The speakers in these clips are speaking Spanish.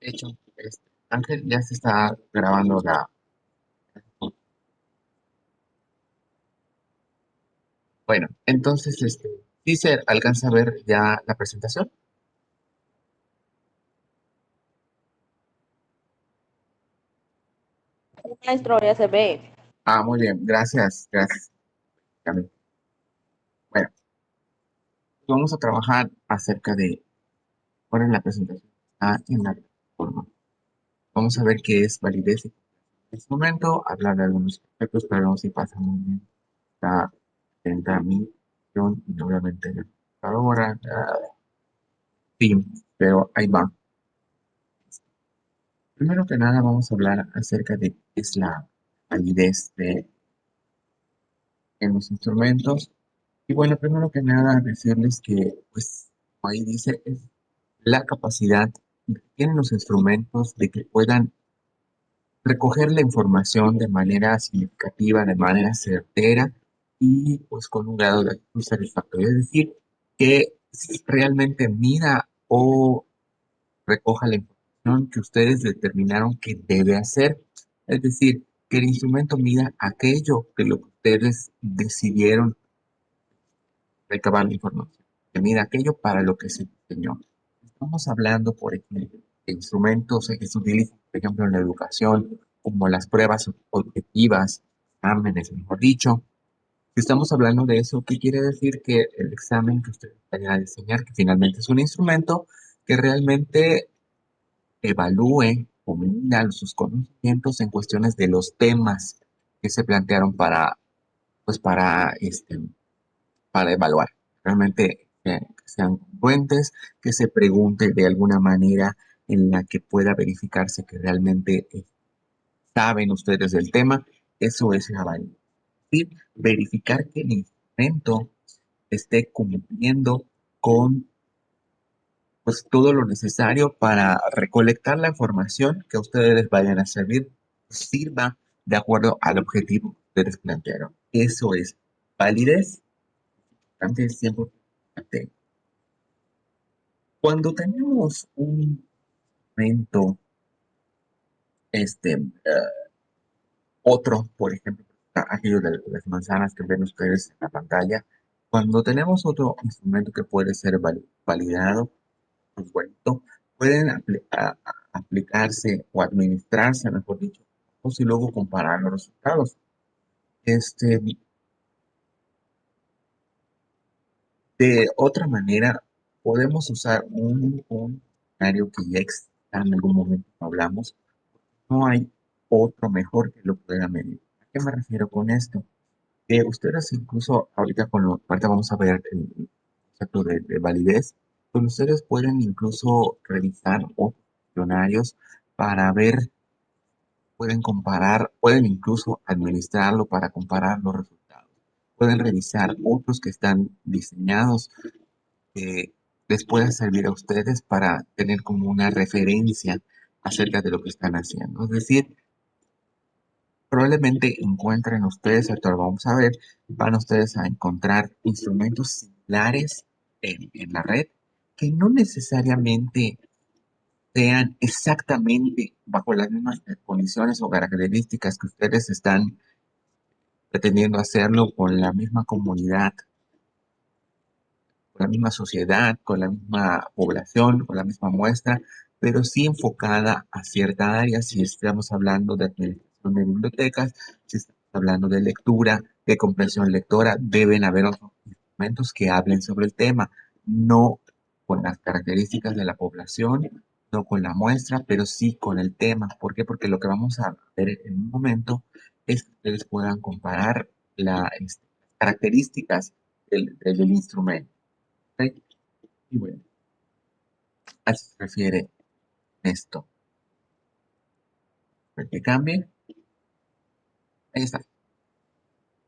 De hecho, Ángel, ya se está grabando la... Bueno, entonces, ¿sí se alcanza a ver ya la presentación? Maestro, ya se ve. Ah, muy bien, gracias, gracias, Cami. Bueno, vamos a trabajar acerca de cuál es la presentación en la plataforma. Vamos a ver qué es validez en este momento, hablar de algunos aspectos, pero vamos si pasa muy bien. Está atenta a mí, y obviamente ahora, sí, pero ahí va. Primero que nada vamos a hablar acerca de qué es la validez en los instrumentos. Y bueno, primero que nada decirles que, pues, como ahí dice, es la capacidad que tienen los instrumentos de que puedan recoger la información de manera significativa, de manera certera y pues con un grado de actitud satisfactorio. Es decir, que realmente mida o recoja la información que ustedes determinaron que debe hacer. Es decir, que el instrumento mida aquello que lo que ustedes decidieron recabar la información, que mida aquello para lo que se diseñó. Estamos hablando, por ejemplo, de instrumentos que se utilizan, por ejemplo, en la educación, como las pruebas objetivas, exámenes, mejor dicho. Si estamos hablando de eso, ¿qué quiere decir? Que el examen que ustedes vayan a diseñar, que finalmente es un instrumento que realmente evalúe o mida sus conocimientos en cuestiones de los temas que se plantearon pues para evaluar. Realmente que sean congruentes, que se pregunte de alguna manera en la que pueda verificarse que realmente saben ustedes del tema. Eso es la validez. Es decir, verificar que el instrumento esté cumpliendo con pues todo lo necesario para recolectar la información que a ustedes les vayan a servir, sirva de acuerdo al objetivo que ustedes plantearon. Eso es validez, antes siempre importante. Cuando tenemos un momento, otro, por ejemplo, aquello de las manzanas que ven ustedes en la pantalla, cuando tenemos otro instrumento que puede ser validado, pues bueno, pueden aplicarse o administrarse, mejor dicho, y luego comparar los resultados. Este, de otra manera, podemos usar un escenario que ya en algún momento hablamos. No hay otro mejor que lo pueda medir. ¿A qué me refiero con esto? Que ustedes incluso ahorita vamos a ver el concepto de validez, pues ustedes pueden incluso revisar otros cuestionarios para ver, pueden comparar, pueden incluso administrarlo para comparar los resultados. Pueden revisar otros que están diseñados que les pueda servir a ustedes para tener como una referencia acerca de lo que están haciendo. Es decir, probablemente encuentren ustedes, ahorita lo vamos a ver, van ustedes a encontrar instrumentos similares en la red que no necesariamente sean exactamente bajo las mismas condiciones o características que ustedes están pretendiendo hacerlo con la misma comunidad, con la misma sociedad, con la misma población, con la misma muestra, pero sí enfocada a cierta área. Si estamos hablando de administración de bibliotecas, si estamos hablando de lectura, de comprensión lectora, deben haber otros instrumentos que hablen sobre el tema, no con las características de la población, no con la muestra, pero sí con el tema. ¿Por qué? Porque lo que vamos a ver en un momento es que ustedes puedan comparar las características del instrumento. ¿Ok? Y bueno, a eso se refiere esto. ¿Para que cambie? Ahí está.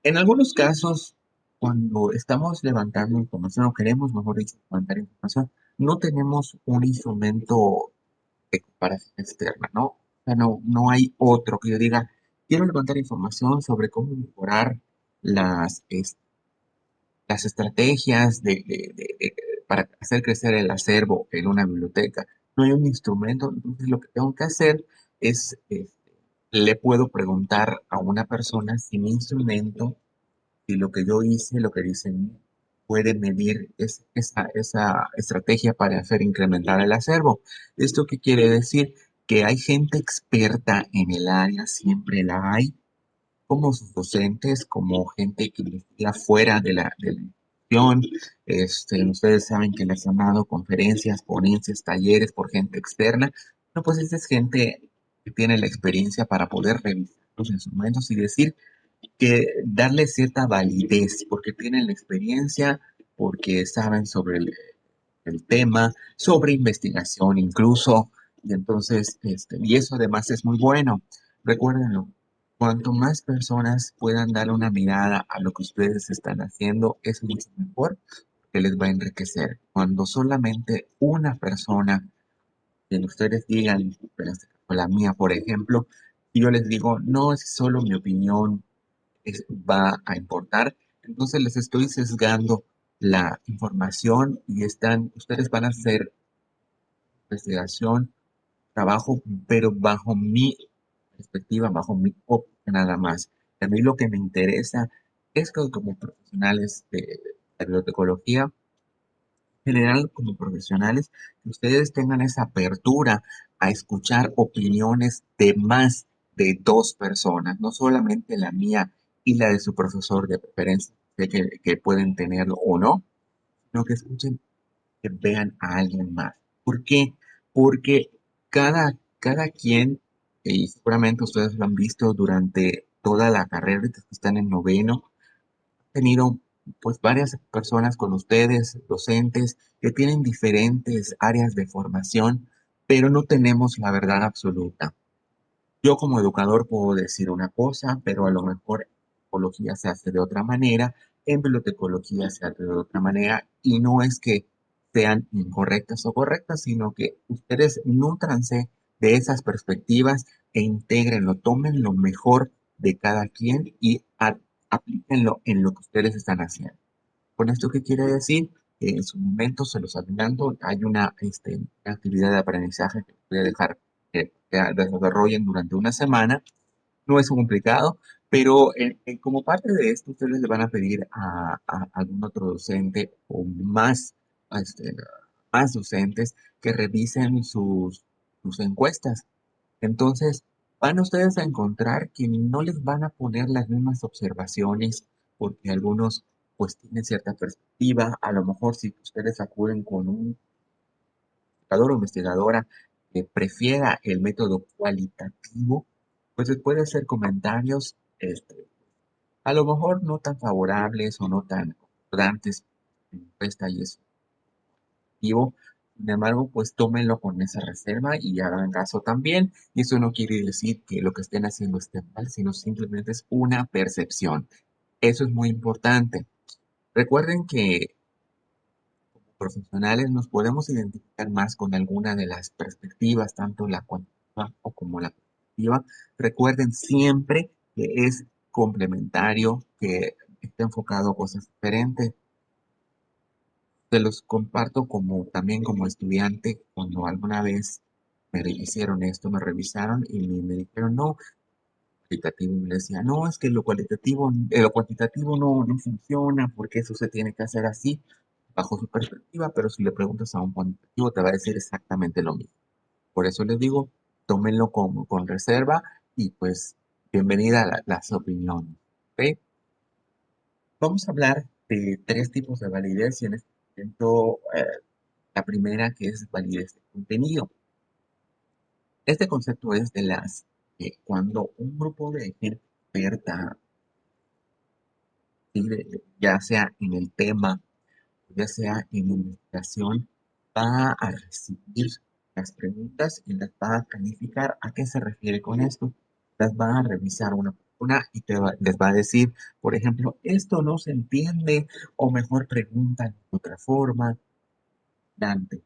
En algunos casos, cuando estamos levantando información o queremos, mejor dicho, levantar información, no tenemos un instrumento de comparación externa, ¿no? O sea, no hay otro que yo diga, quiero levantar información sobre cómo mejorar las, es- las estrategias para hacer crecer el acervo en una biblioteca. no hay un instrumento, entonces lo que tengo que hacer es, le puedo preguntar a una persona si mi instrumento, si lo que yo hice, lo que dicen, puede medir esa estrategia para hacer incrementar el acervo. ¿Esto qué quiere decir? Que hay gente experta en el área, siempre la hay, como sus docentes, como gente que investiga fuera de la institución. Ustedes saben que les han dado conferencias, ponencias, talleres por gente externa. No, pues esa es gente que tiene la experiencia para poder revisar los instrumentos y decir que darle cierta validez, porque tienen la experiencia, porque saben sobre el tema, sobre investigación incluso, y entonces, y eso además es muy bueno. Recuérdenlo, cuanto más personas puedan dar una mirada a lo que ustedes están haciendo, es mucho mejor, que les va a enriquecer. Cuando solamente una persona, que ustedes digan, pero la mía, por ejemplo, y yo les digo, no es solo mi opinión, va a importar, entonces les estoy sesgando la información y ustedes van a hacer investigación, trabajo, pero bajo mi perspectiva, bajo mi óptica nada más. A mí lo que me interesa es que como profesionales de la bibliotecología, en general como profesionales, que ustedes tengan esa apertura a escuchar opiniones de más de dos personas, no solamente la mía y la de su profesor de preferencia, sé que pueden tenerlo o no, sino que escuchen, que vean a alguien más. ¿Por qué? Porque cada quien, y seguramente ustedes lo han visto durante toda la carrera, ahorita que están en noveno, tenido pues varias personas con ustedes, docentes, que tienen diferentes áreas de formación, pero no tenemos la verdad absoluta. Yo como educador puedo decir una cosa, pero a lo mejor en psicología se hace de otra manera, en bibliotecología se hace de otra manera, y no es que sean incorrectas o correctas, sino que ustedes nútranse de esas perspectivas e intégrenlo, tomen lo mejor de cada quien y aplíquenlo en lo que ustedes están haciendo. ¿Con esto qué quiere decir? Que en su momento, se los adelanto, hay una actividad de aprendizaje que voy a dejar que desarrollen durante una semana. No es complicado, pero como parte de esto, ustedes le van a pedir a algún otro docente o este, más docentes que revisen sus encuestas. Entonces, van ustedes a encontrar que no les van a poner las mismas observaciones, porque algunos pues tienen cierta perspectiva. A lo mejor si ustedes acuden con un investigador o investigadora que prefiera el método cualitativo, pues les puede hacer comentarios, a lo mejor no tan favorables o no tan concordantes en la encuesta y eso positivo. Sin embargo, pues tómenlo con esa reserva y hagan caso también. Y eso no quiere decir que lo que estén haciendo esté mal, sino simplemente es una percepción. Eso es muy importante. Recuerden que como profesionales nos podemos identificar más con alguna de las perspectivas, tanto la cuantitativa o como la cualitativa. Recuerden siempre que es complementario, que está enfocado a cosas diferentes. Se los comparto como también como estudiante, cuando alguna vez hicieron esto, me revisaron y me dijeron, no, cualitativo, y me decía, no, es que lo cuantitativo no funciona, porque eso se tiene que hacer así, bajo su perspectiva, pero si le preguntas a un cuantitativo te va a decir exactamente lo mismo. Por eso les digo, tómenlo con reserva y pues bienvenida a las opiniones. ¿Ok? Vamos a hablar de tres tipos de validez y en este momento la primera, que es validez de contenido. Este concepto es cuando un grupo de gente experta, ¿sí? Ya sea en el tema, ya sea en investigación, va a recibir las preguntas y las va a calificar. ¿A qué se refiere con esto? Las va a revisar una por una y les va a decir, por ejemplo, esto no se entiende, o mejor preguntan de otra forma. Dante.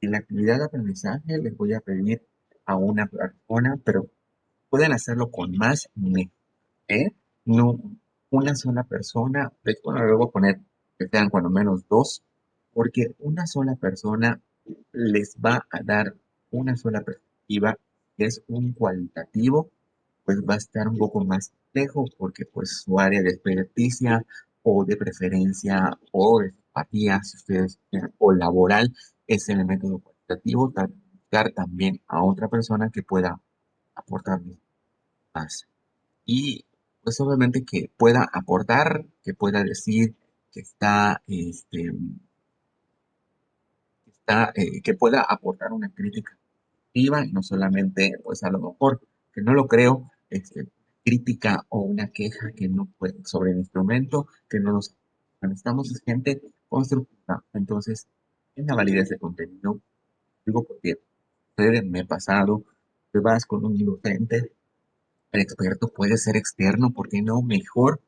En la actividad de aprendizaje les voy a pedir a una persona, pero pueden hacerlo con más, ¿eh? No una sola persona. Bueno, le voy a poner que sean cuando menos dos, porque una sola persona les va a dar una sola perspectiva, que es un cualitativo, pues va a estar un poco más lejos porque pues su área de experticia o de preferencia o de simpatía, si ustedes quieren, o laboral, es en el método cualitativo, buscar también a otra persona que pueda aportar más. Y pues obviamente que pueda aportar, que pueda decir que que pueda aportar una crítica activa y no solamente, pues a lo mejor, que no lo creo, crítica o una queja que no puede sobre el instrumento, que no nos necesitamos es gente constructiva. Entonces, en la validez de contenido, digo porque me he pasado, te vas con un docente, el experto puede ser externo, ¿por qué no? Mejor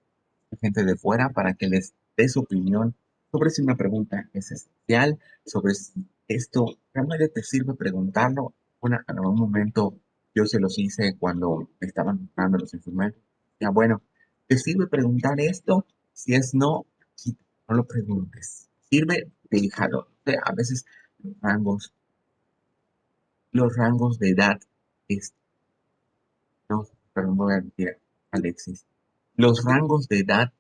gente de fuera para que les dé su opinión sobre si una pregunta es esencial, sobre si esto realmente te sirve preguntarlo. En algún momento yo se los hice cuando estaban buscando los instrumentos. Ya bueno, ¿te sirve preguntar esto? Si es no, si no lo preguntes. Sirve, déjalo. O sea, a veces los rangos, los rangos de edad, es, no, perdón, voy a decir, Alexis, los rangos de edad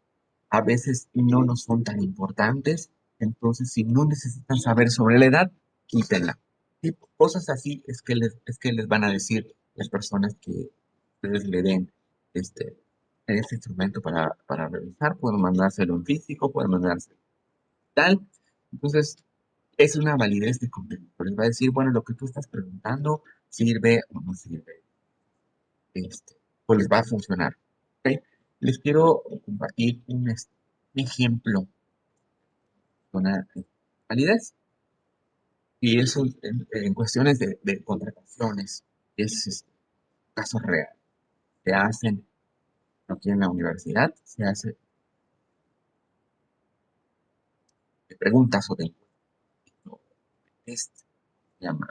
a veces no nos son tan importantes, entonces si no necesitan saber sobre la edad, quítenla. Y cosas así es que les van a decir las personas que ustedes le den este instrumento para revisar, pueden mandárselo en físico, pueden mandárselo tal. Entonces, es una validez de contenido. Les va a decir, bueno, lo que tú estás preguntando sirve o no sirve, este, pues les va a funcionar. ¿Ok? Les quiero compartir un ejemplo una validez. Y eso en cuestiones de contrataciones es casos reales. Se hacen aquí en la universidad, se hace preguntas o de test, se llama.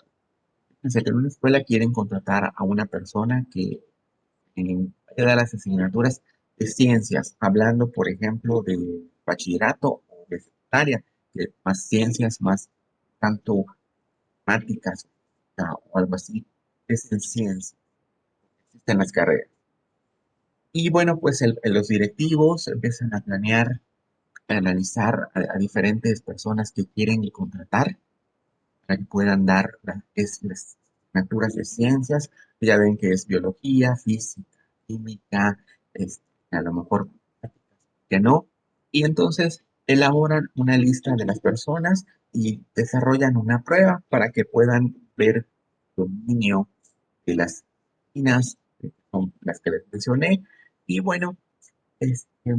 Fíjense que en una escuela quieren contratar a una persona que da las asignaturas de ciencias, hablando, por ejemplo, de bachillerato o de secundaria, que más ciencias, más tanto matemáticas o algo así, es en ciencia, existen las carreras. Y bueno, pues los directivos empiezan a planear, a analizar a diferentes personas que quieren contratar para que puedan dar las asignaturas de ciencias. Ya ven que es biología, física, química, a lo mejor que no. Y entonces elaboran una lista de las personas y desarrollan una prueba para que puedan ver dominio de las disciplinas, que son las que les mencioné. Y bueno, este,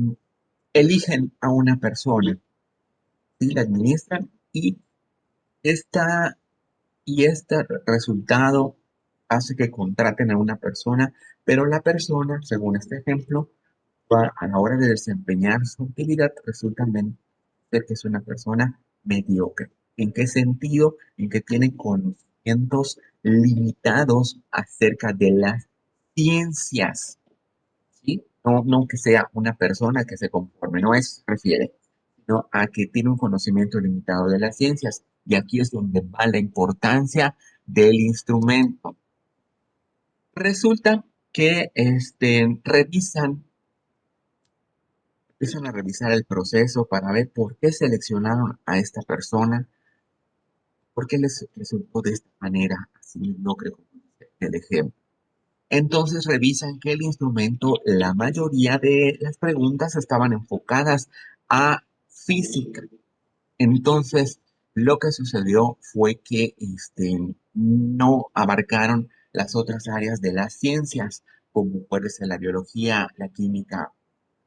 eligen a una persona, ¿sí? La administran esta, y este resultado hace que contraten a una persona, pero la persona, según este ejemplo, a la hora de desempeñar su actividad, resulta ser que es una persona mediocre. ¿En qué sentido? En que tiene conocimientos limitados acerca de las ciencias. ¿Sí? No, no que sea una persona que se conforme, no es, refiere, sino a que tiene un conocimiento limitado de las ciencias. Y aquí es donde va la importancia del instrumento. Resulta que empiezan a revisar el proceso para ver por qué seleccionaron a esta persona, por qué les resultó de esta manera, así no creo que el ejemplo. Entonces revisan que el instrumento, la mayoría de las preguntas estaban enfocadas a física. Entonces, lo que sucedió fue que no abarcaron las otras áreas de las ciencias, como puede ser la biología, la química,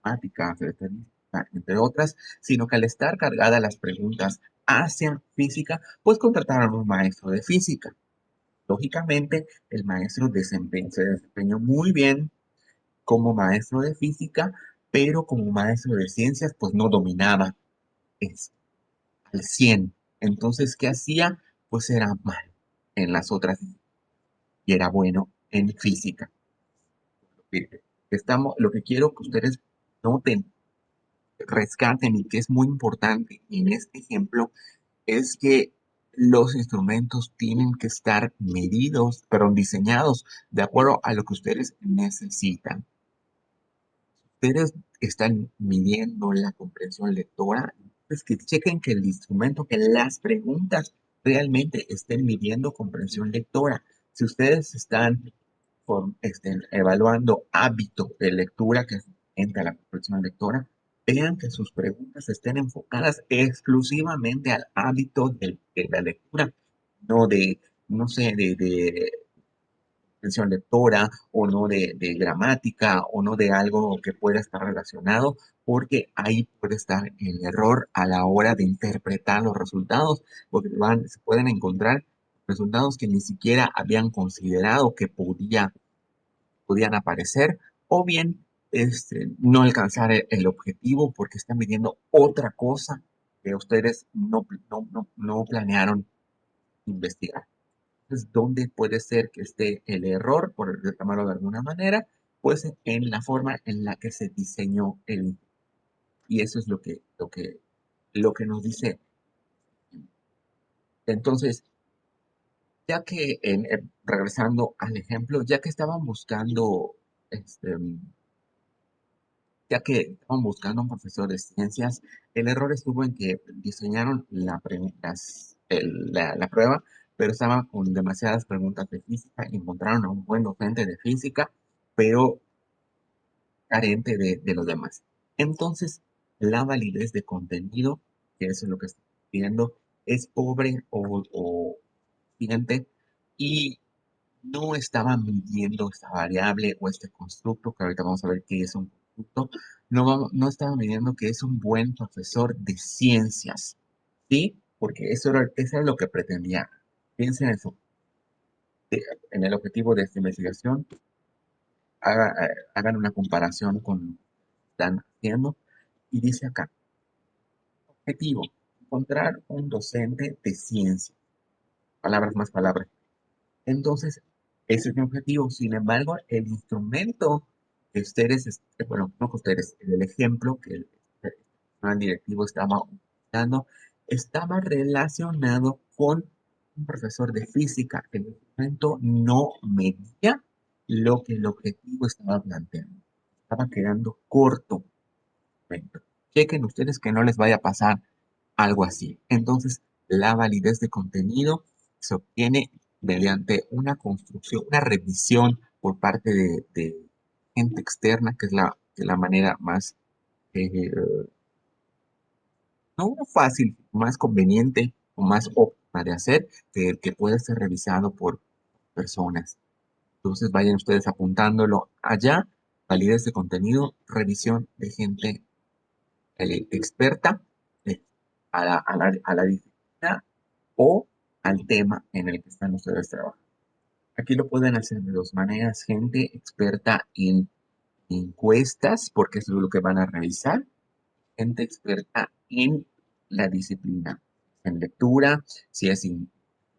matemáticas, estadística, entre otras, sino que al estar cargadas las preguntas hacia física, pues contrataron un maestro de física. Lógicamente, el maestro se desempeñó muy bien como maestro de física, pero como maestro de ciencias, pues no dominaba eso al 100. Entonces, ¿qué hacía? Pues era mal en las otras y era bueno en física. Lo que quiero que ustedes noten, rescaten y que es muy importante en este ejemplo es que los instrumentos tienen que estar medidos, pero diseñados de acuerdo a lo que ustedes necesitan. Ustedes están midiendo la comprensión lectora, es que chequen que el instrumento, que las preguntas realmente estén midiendo comprensión lectora. Si ustedes están evaluando hábito de lectura, que es diferente a la comprensión lectora, vean que sus preguntas estén enfocadas exclusivamente al hábito de la lectura, no de, no sé, de comprensión lectora o no de gramática o no de algo que pueda estar relacionado, porque ahí puede estar el error a la hora de interpretar los resultados, porque se pueden encontrar resultados que ni siquiera habían considerado que podían aparecer, o bien no alcanzar el objetivo porque están midiendo otra cosa que ustedes no planearon investigar. Entonces, ¿dónde puede ser que esté el error, por llamarlo de alguna manera? Pues en la forma en la que se diseñó el. Y eso es lo que nos dice. Entonces, ya que, regresando al ejemplo, ya que estaban buscando, este, ya que estaban buscando un profesor de ciencias, el error estuvo en que diseñaron la prueba, pero estaba con demasiadas preguntas de física. Encontraron a un buen docente de física, pero carente de los demás. Entonces, la validez de contenido, que eso es lo que estoy pidiendo, es pobre o siguiente, y no estaba midiendo esta variable o este constructo, que ahorita vamos a ver qué es un constructo, no estaba midiendo que es un buen profesor de ciencias, ¿sí? Porque eso era lo que pretendía. Piensen en eso, en el objetivo de esta investigación, hagan una comparación con lo que están haciendo, y dice acá, objetivo, encontrar un docente de ciencias, palabras más palabras. Entonces, ese es mi objetivo. Sin embargo, el instrumento que ustedes, bueno, no que ustedes, el ejemplo que el plan directivo estaba utilizando, estaba relacionado con un profesor de física. El instrumento no medía lo que el objetivo estaba planteando. Estaba quedando corto. Chequen ustedes que no les vaya a pasar algo así. Entonces, la validez de contenido se obtiene mediante una construcción, una revisión por parte de gente externa, que es la manera más, eh, no fácil, más conveniente o más óptima de hacer, que puede ser revisado por personas. Entonces, vayan ustedes apuntándolo allá, validez de contenido, revisión de gente experta, eh, a la disciplina o al tema en el que están ustedes trabajando. Aquí lo pueden hacer de dos maneras: gente experta en encuestas, porque eso es lo que van a revisar, gente experta en la disciplina, en lectura, si es en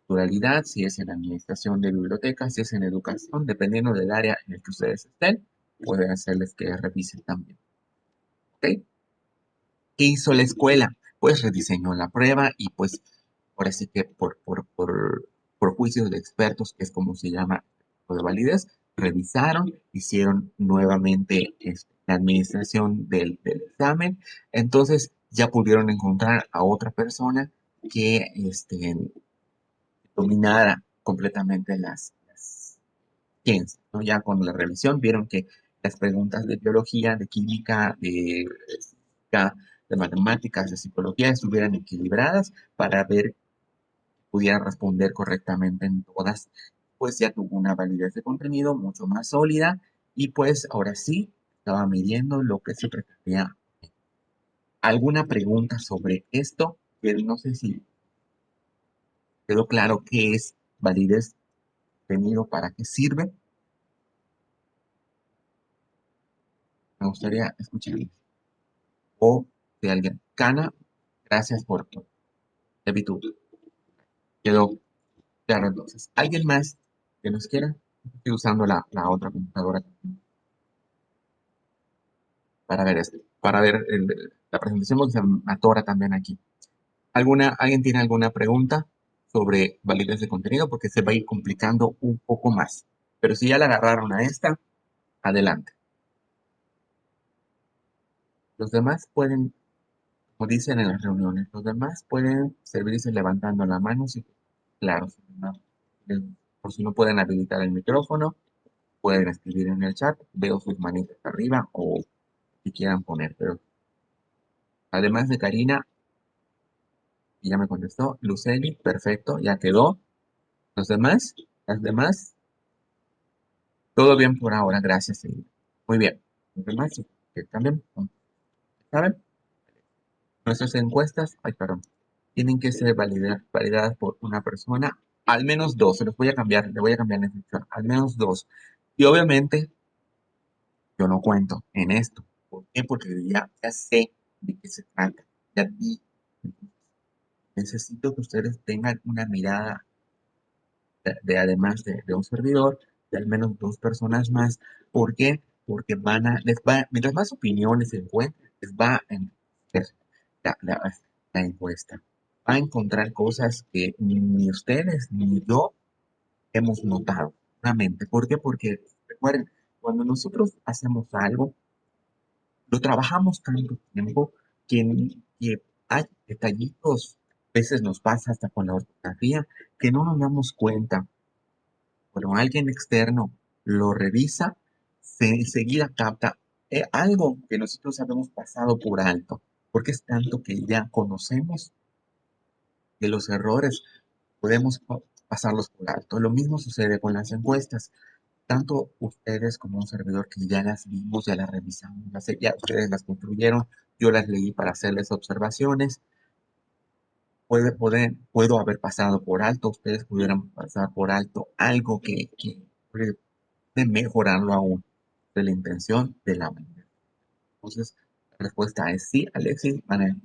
culturalidad, si es en administración de bibliotecas, si es en educación, dependiendo del área en el que ustedes estén, pueden hacerles que revisen también. ¿Ok? ¿Qué hizo la escuela? Pues rediseñó la prueba y pues ahora sí que por juicios de expertos, que es como se llama de validez, revisaron, hicieron nuevamente la administración del examen, entonces ya pudieron encontrar a otra persona que dominara completamente las ciencias, ¿no? Ya con la revisión vieron que las preguntas de biología, de química, de física, de matemáticas, de psicología estuvieran equilibradas para ver que pudieran responder correctamente en todas. Pues ya tuvo una validez de contenido mucho más sólida y pues ahora sí estaba midiendo lo que se pretendía. ¿Alguna pregunta sobre esto? Que no sé si quedó claro qué es validez de contenido, para qué sirve. Me gustaría escuchar. O de alguien. Cana, gracias por tu actitud. Quedó claro entonces. ¿Alguien más que nos quiera? Estoy usando la otra computadora para ver esto, para ver la presentación, porque se me atora también aquí. ¿Alguien tiene alguna pregunta? sobre validez de contenido porque se va a ir complicando un poco más. Pero si ya la agarraron a esta, adelante. Los demás pueden, como dicen en las reuniones, los demás pueden servirse levantando la mano, si, claro, eh, por si no pueden habilitar el micrófono, pueden escribir en el chat, veo sus manitas arriba o si quieran poner, pero además de Karina, y ya me contestó, Luceli, perfecto, ya quedó. Los demás, las demás, todo bien por ahora, gracias. Muy bien. Los demás, sí, que también, ¿saben? Nuestras encuestas, ay, perdón, tienen que ser validadas por una persona, al menos dos, se los voy a cambiar, le voy a cambiar la instrucción, al menos dos. Y obviamente, yo no cuento en esto. ¿Por qué? Porque ya sé de qué se trata, ya vi. Necesito que ustedes tengan una mirada además de un servidor, de al menos dos personas más. ¿Por qué? Porque mientras más opiniones se encuentren, les va a enriquecer la encuesta. Va a encontrar cosas que ni ustedes ni yo hemos notado, realmente. ¿Por qué? Porque, recuerden, cuando nosotros hacemos algo, lo trabajamos tanto tiempo que hay detallitos, a veces nos pasa hasta con la ortografía, que no nos damos cuenta. Cuando alguien externo lo revisa, se enseguida capta algo que nosotros habíamos pasado por alto, porque es tanto que ya conocemos que los errores podemos pasarlos por alto. Lo mismo sucede con las encuestas. Tanto ustedes como un servidor que ya las vimos, ya las revisamos, ya ustedes las construyeron, yo las leí para hacerles observaciones. Puedo haber pasado por alto, ustedes pudieran pasar por alto algo que puede de mejorarlo aún, de la intención de la humanidad. Entonces, la respuesta es sí, Alexis, van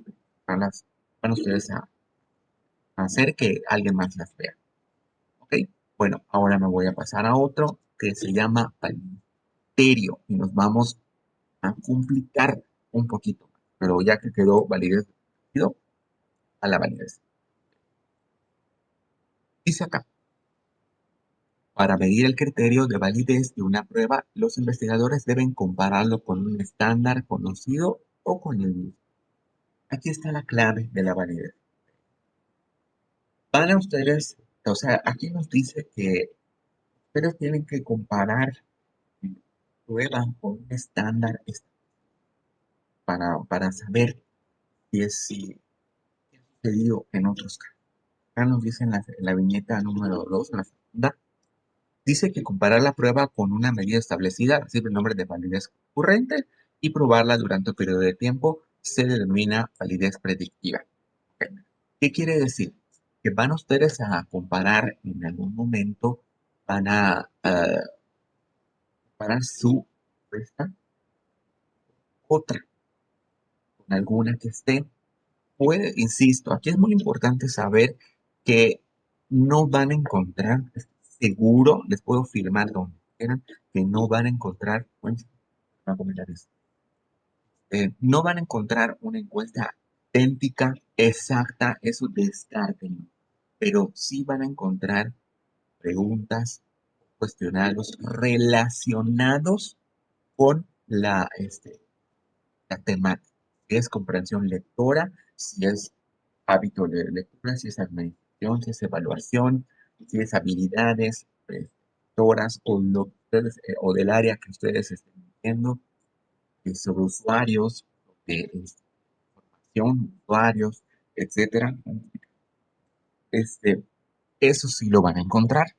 ustedes a hacer que alguien más las vea. ¿Ok? Bueno, ahora me voy a pasar a otro que se llama validerio y nos vamos a complicar un poquito más, pero ya que quedó validez, pido a la validez. Dice acá, para medir el criterio de validez de una prueba, los investigadores deben compararlo con un estándar conocido o con el mismo. Aquí está la clave de la validez. Van a ustedes, o sea, aquí nos dice que ustedes tienen que comparar pruebas con un estándar para saber si ha sucedido en otros casos. Acá nos dice en la viñeta número 2, la segunda, dice que comparar la prueba con una medida establecida recibe el nombre de validez concurrente y probarla durante un periodo de tiempo se denomina validez predictiva. Ok. ¿Qué quiere decir? Que van ustedes a comparar en algún momento, van a comparar su respuesta otra con alguna que esté. Insisto, aquí es muy importante saber que no van a encontrar, seguro, les puedo firmar donde quieran, que no van a encontrar, bueno, no comentar eso, no van a encontrar una encuesta idéntica, exacta, eso descártenlo, pero sí van a encontrar preguntas, cuestionarios relacionados con la temática. Si es comprensión lectora, si es hábito de lectura, si es administración, si es evaluación, si es habilidades lectoras o del área que ustedes estén viendo, sobre usuarios, de información, usuarios, etcétera. Este, eso sí lo van a encontrar.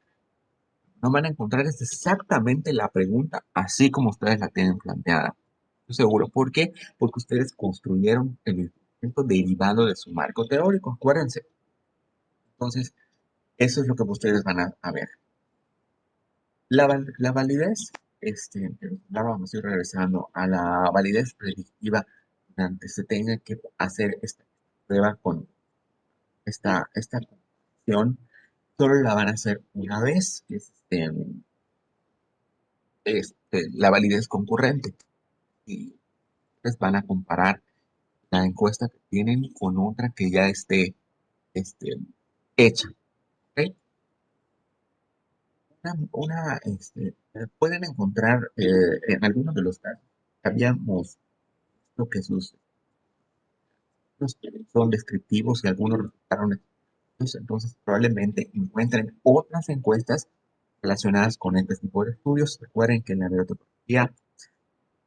No van a encontrar es exactamente la pregunta así como ustedes la tienen planteada. Estoy seguro. ¿Por qué? Porque ustedes construyeron el instrumento derivado de su marco teórico, acuérdense. Entonces, eso es lo que ustedes van a ver. La validez, vamos a ir regresando a la validez predictiva, donde se tenga que hacer esta prueba con esta función, solo la van a hacer una vez, que es la validez concurrente. Y ustedes van a comparar la encuesta que tienen con otra que ya esté este, hecha. pueden encontrar en algunos de los casos, habíamos lo que sus los son descriptivos y algunos resultaron efectivos, entonces probablemente encuentren otras encuestas relacionadas con este tipo de estudios. Recuerden que la biotecnología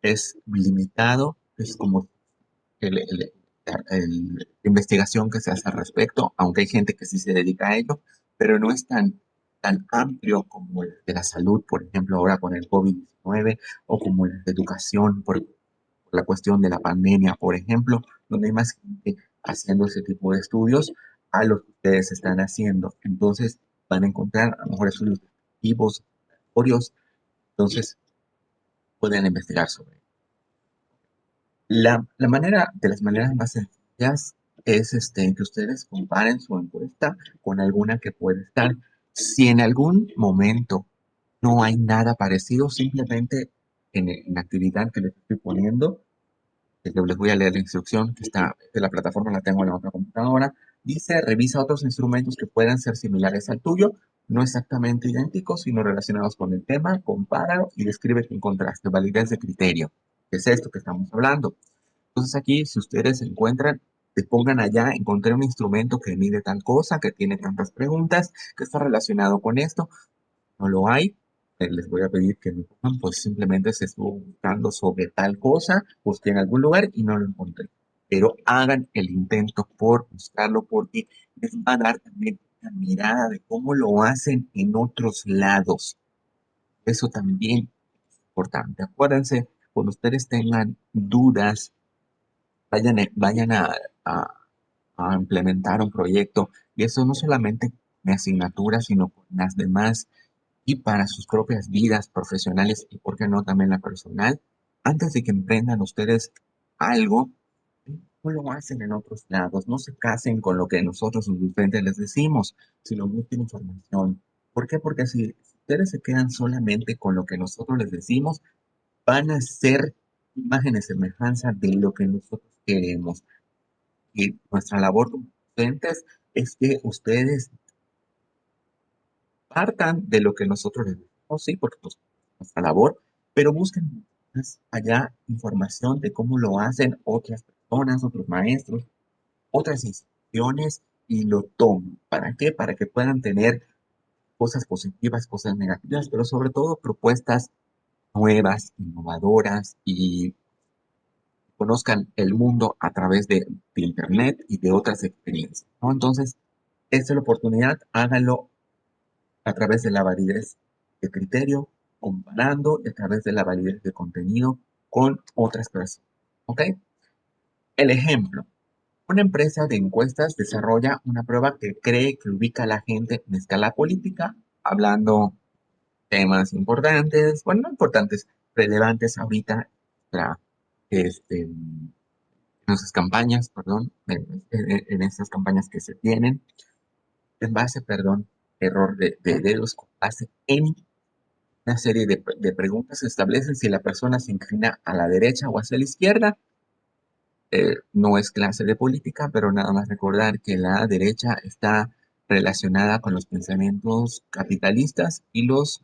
es limitado, es como la investigación que se hace al respecto, aunque hay gente que sí se dedica a ello, pero no es tan amplio como el de la salud, por ejemplo, ahora con el COVID-19, o como el de educación por la cuestión de la pandemia, por ejemplo, donde hay más gente haciendo ese tipo de estudios a los que ustedes están haciendo. Entonces, van a encontrar a lo mejor estudios activos, aleatorios, entonces pueden investigar sobre ello. De las maneras más sencillas es que ustedes comparen su encuesta con alguna que puede estar. Si en algún momento no hay nada parecido, simplemente en la actividad que les estoy poniendo, que les voy a leer la instrucción que está de la plataforma, la tengo en la otra computadora, dice, revisa otros instrumentos que puedan ser similares al tuyo, no exactamente idénticos, sino relacionados con el tema, compáralo y describe qué encontraste, validez de criterio, que es esto que estamos hablando. Entonces aquí, si ustedes encuentran, te pongan allá, encontré un instrumento que mide tal cosa, que tiene tantas preguntas, que está relacionado con esto, no lo hay, les voy a pedir que me pongan, pues simplemente se estuvo buscando sobre tal cosa, busqué en algún lugar y no lo encontré. Pero hagan el intento por buscarlo porque les va a dar también una mirada de cómo lo hacen en otros lados. Eso también es importante. Acuérdense, cuando ustedes tengan dudas, vayan a implementar un proyecto y eso no solamente con mi asignatura, sino con las demás y para sus propias vidas profesionales y, por qué no, también la personal, antes de que emprendan ustedes algo, no lo hacen en otros lados, no se casen con lo que nosotros los docentes les decimos, sino busquen información. ¿Por qué? Porque si ustedes se quedan solamente con lo que nosotros les decimos, van a ser imágenes semejanza de lo que nosotros queremos. Y nuestra labor como docentes es que ustedes partan de lo que nosotros les decimos, sí, porque pues, es nuestra labor, pero busquen más allá información de cómo lo hacen otras personas, otros maestros, otras instituciones y lo tomen. ¿Para qué? Para que puedan tener cosas positivas, cosas negativas, pero sobre todo propuestas nuevas, innovadoras y conozcan el mundo a través de Internet y de otras experiencias, ¿no? Entonces, esta es la oportunidad, háganlo a través de la validez de criterio, comparando y a través de la validez de contenido con otras personas. ¿Ok? El ejemplo. Una empresa de encuestas desarrolla una prueba que cree que ubica a la gente en escala política, hablando temas importantes, bueno, no importantes, relevantes ahorita para, en nuestras campañas, perdón, en estas campañas que se tienen, en base, perdón, error de dedos, con base en una serie de preguntas que establecen si la persona se inclina a la derecha o hacia la izquierda. No es clase de política, pero nada más recordar que la derecha está relacionada con los pensamientos capitalistas y los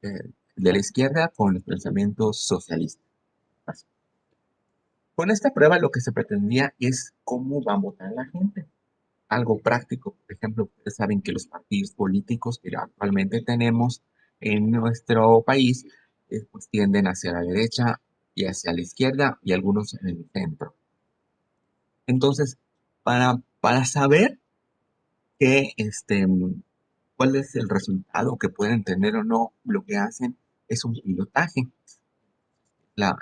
de la izquierda con los pensamientos socialistas. Con esta prueba lo que se pretendía es cómo va a votar la gente. Algo práctico, por ejemplo, ustedes saben que los partidos políticos que actualmente tenemos en nuestro país, pues tienden hacia la derecha y hacia la izquierda y algunos en el centro. Entonces, para saber que, cuál es el resultado que pueden tener o no, lo que hacen es un pilotaje, la,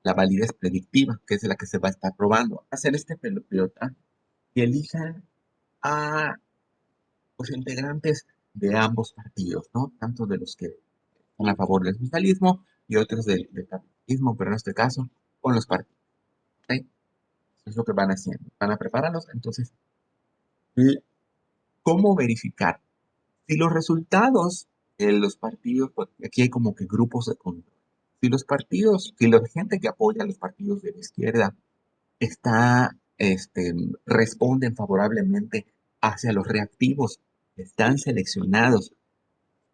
la validez predictiva, que es la que se va a estar probando. Hacer este pilotaje y elijan a los integrantes de ambos partidos, ¿no? Tanto de los que están a favor del socialismo y otros del capitalismo, pero en este caso con los partidos. ¿Ok? Eso es lo que van haciendo. Van a prepararlos. Entonces, ¿cómo verificar? Si los resultados de los partidos, porque aquí hay como que grupos de control, si los partidos, si la gente que apoya a los partidos de la izquierda está, responden favorablemente hacia los reactivos, están seleccionados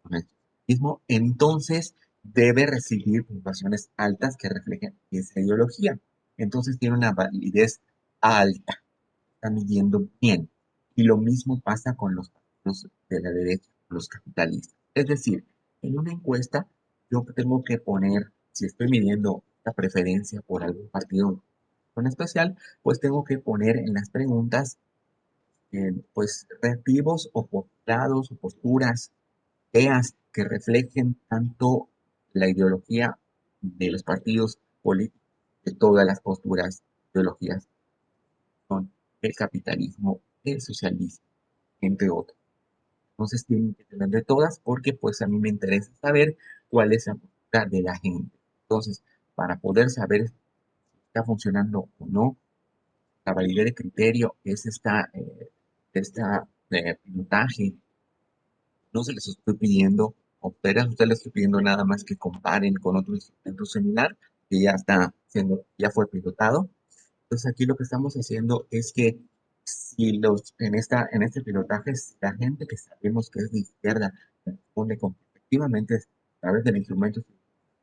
con el socialismo, entonces debe recibir puntuaciones altas que reflejen esa ideología. Entonces tiene una validez alta, está midiendo bien. Y lo mismo pasa con los partidos de la derecha, los capitalistas. Es decir, en una encuesta yo tengo que poner, si estoy midiendo la preferencia por algún partido en especial, pues tengo que poner en las preguntas pues reactivos o postulados o posturas, ideas que reflejen tanto la ideología de los partidos políticos, de todas las posturas, ideologías, son el capitalismo, el socialismo, entre otros. Entonces tienen que tener de todas porque pues a mí me interesa saber cuál es la postura de la gente. Entonces, para poder saber si está funcionando o no, la validez de criterio es pilotaje. No se les estoy pidiendo a ustedes les estoy pidiendo nada más que comparen con otro instrumento similar que ya está siendo, ya fue pilotado. Entonces aquí lo que estamos haciendo es que si en este pilotaje, si la gente que sabemos que es de izquierda responde con efectivamente a través del instrumento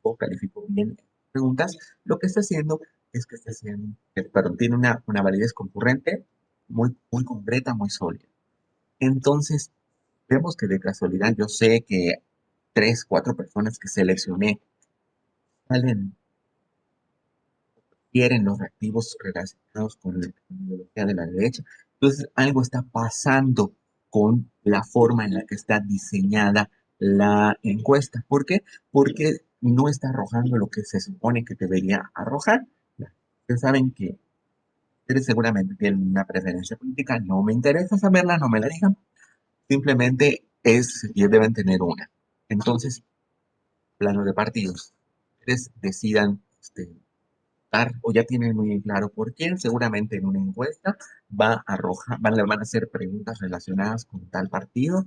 o calificó bien preguntas, lo que está haciendo es que está haciendo, perdón, tiene una validez concurrente muy concreta, muy sólida. Entonces, vemos que de casualidad yo sé que tres, cuatro personas que seleccioné salen, quieren los reactivos relacionados con la ideología de la derecha. Entonces, algo está pasando con la forma en la que está diseñada la encuesta. ¿Por qué? Porque no está arrojando lo que se supone que debería arrojar. Ustedes saben que ustedes seguramente tienen una preferencia política, no me interesa saberla, no me la digan, simplemente es y deben tener una. Entonces, plano de partidos, ustedes decidan o ya tienen muy claro por quién, seguramente en una encuesta van a hacer preguntas relacionadas con tal partido.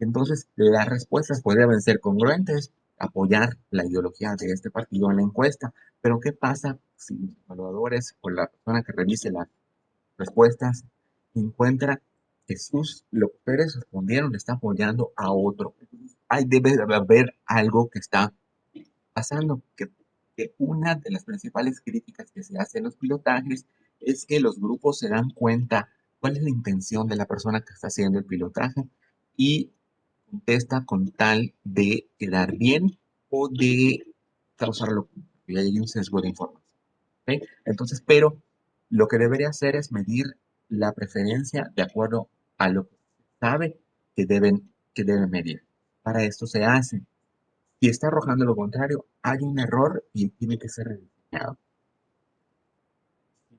Entonces, las respuestas pues deben ser congruentes, apoyar la ideología de este partido en la encuesta. Pero, ¿qué pasa si los evaluadores o la persona que revise las respuestas encuentra que lo que ustedes respondieron está apoyando a otro? Ahí debe de haber algo que está pasando, que una de las principales críticas que se hace en los pilotajes es que los grupos se dan cuenta cuál es la intención de la persona que está haciendo el pilotaje y contesta con tal de quedar bien o de causarlo. Y hay un sesgo de información. ¿Ok? Entonces, pero lo que debería hacer es medir la preferencia de acuerdo a lo que sabe que deben medir. Para esto se hace. Si está arrojando lo contrario, hay un error y tiene que ser rediseñado.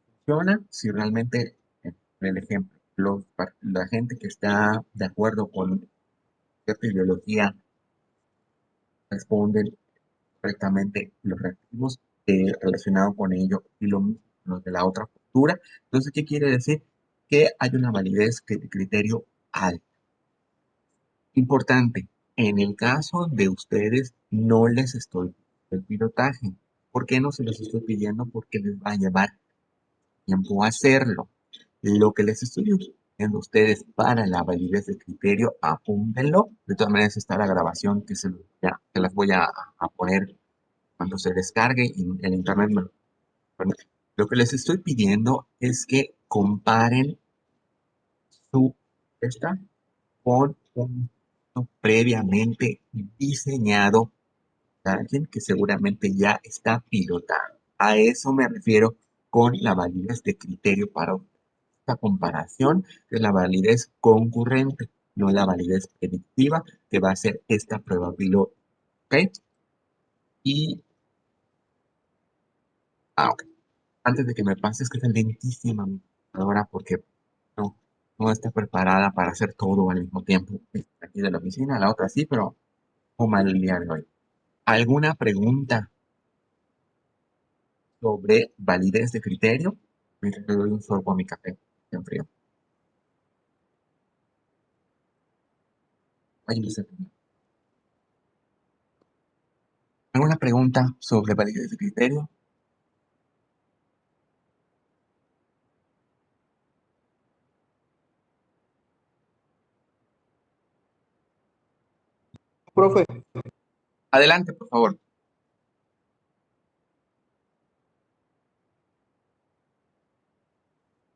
Funciona si realmente, en el ejemplo, la gente que está de acuerdo con cierta ideología responden correctamente los reactivos relacionados con ello y lo mismo los de la otra postura. Entonces, ¿qué quiere decir? Que hay una validez de criterio alta. Importante, en el caso de ustedes, no les estoy pidiendo el pilotaje. ¿Por qué no se los estoy pidiendo? Porque les va a llevar tiempo hacerlo. Lo que les estoy pidiendo a ustedes para la validez del criterio, apúntenlo. De todas maneras está la grabación que las voy a poner cuando se descargue y en internet. Bueno, lo que les estoy pidiendo es que comparen su esta con un previamente diseñado de alguien que seguramente ya está pilotado. A eso me refiero con la validez de criterio para esta comparación de la validez concurrente, no la validez predictiva que va a ser esta prueba piloto. ¿Ok? Y, ok. Antes de que me pases, que está lentísima mi computadora porque no, no está preparada para hacer todo al mismo tiempo. Esta aquí de la oficina, la otra sí, pero fue mal el día de hoy. ¿Alguna pregunta sobre validez de criterio? Mientras le doy un sorbo a mi café en frío. Ay, no sé. ¿Alguna pregunta sobre validez de criterio? Profe, Adelante, por favor.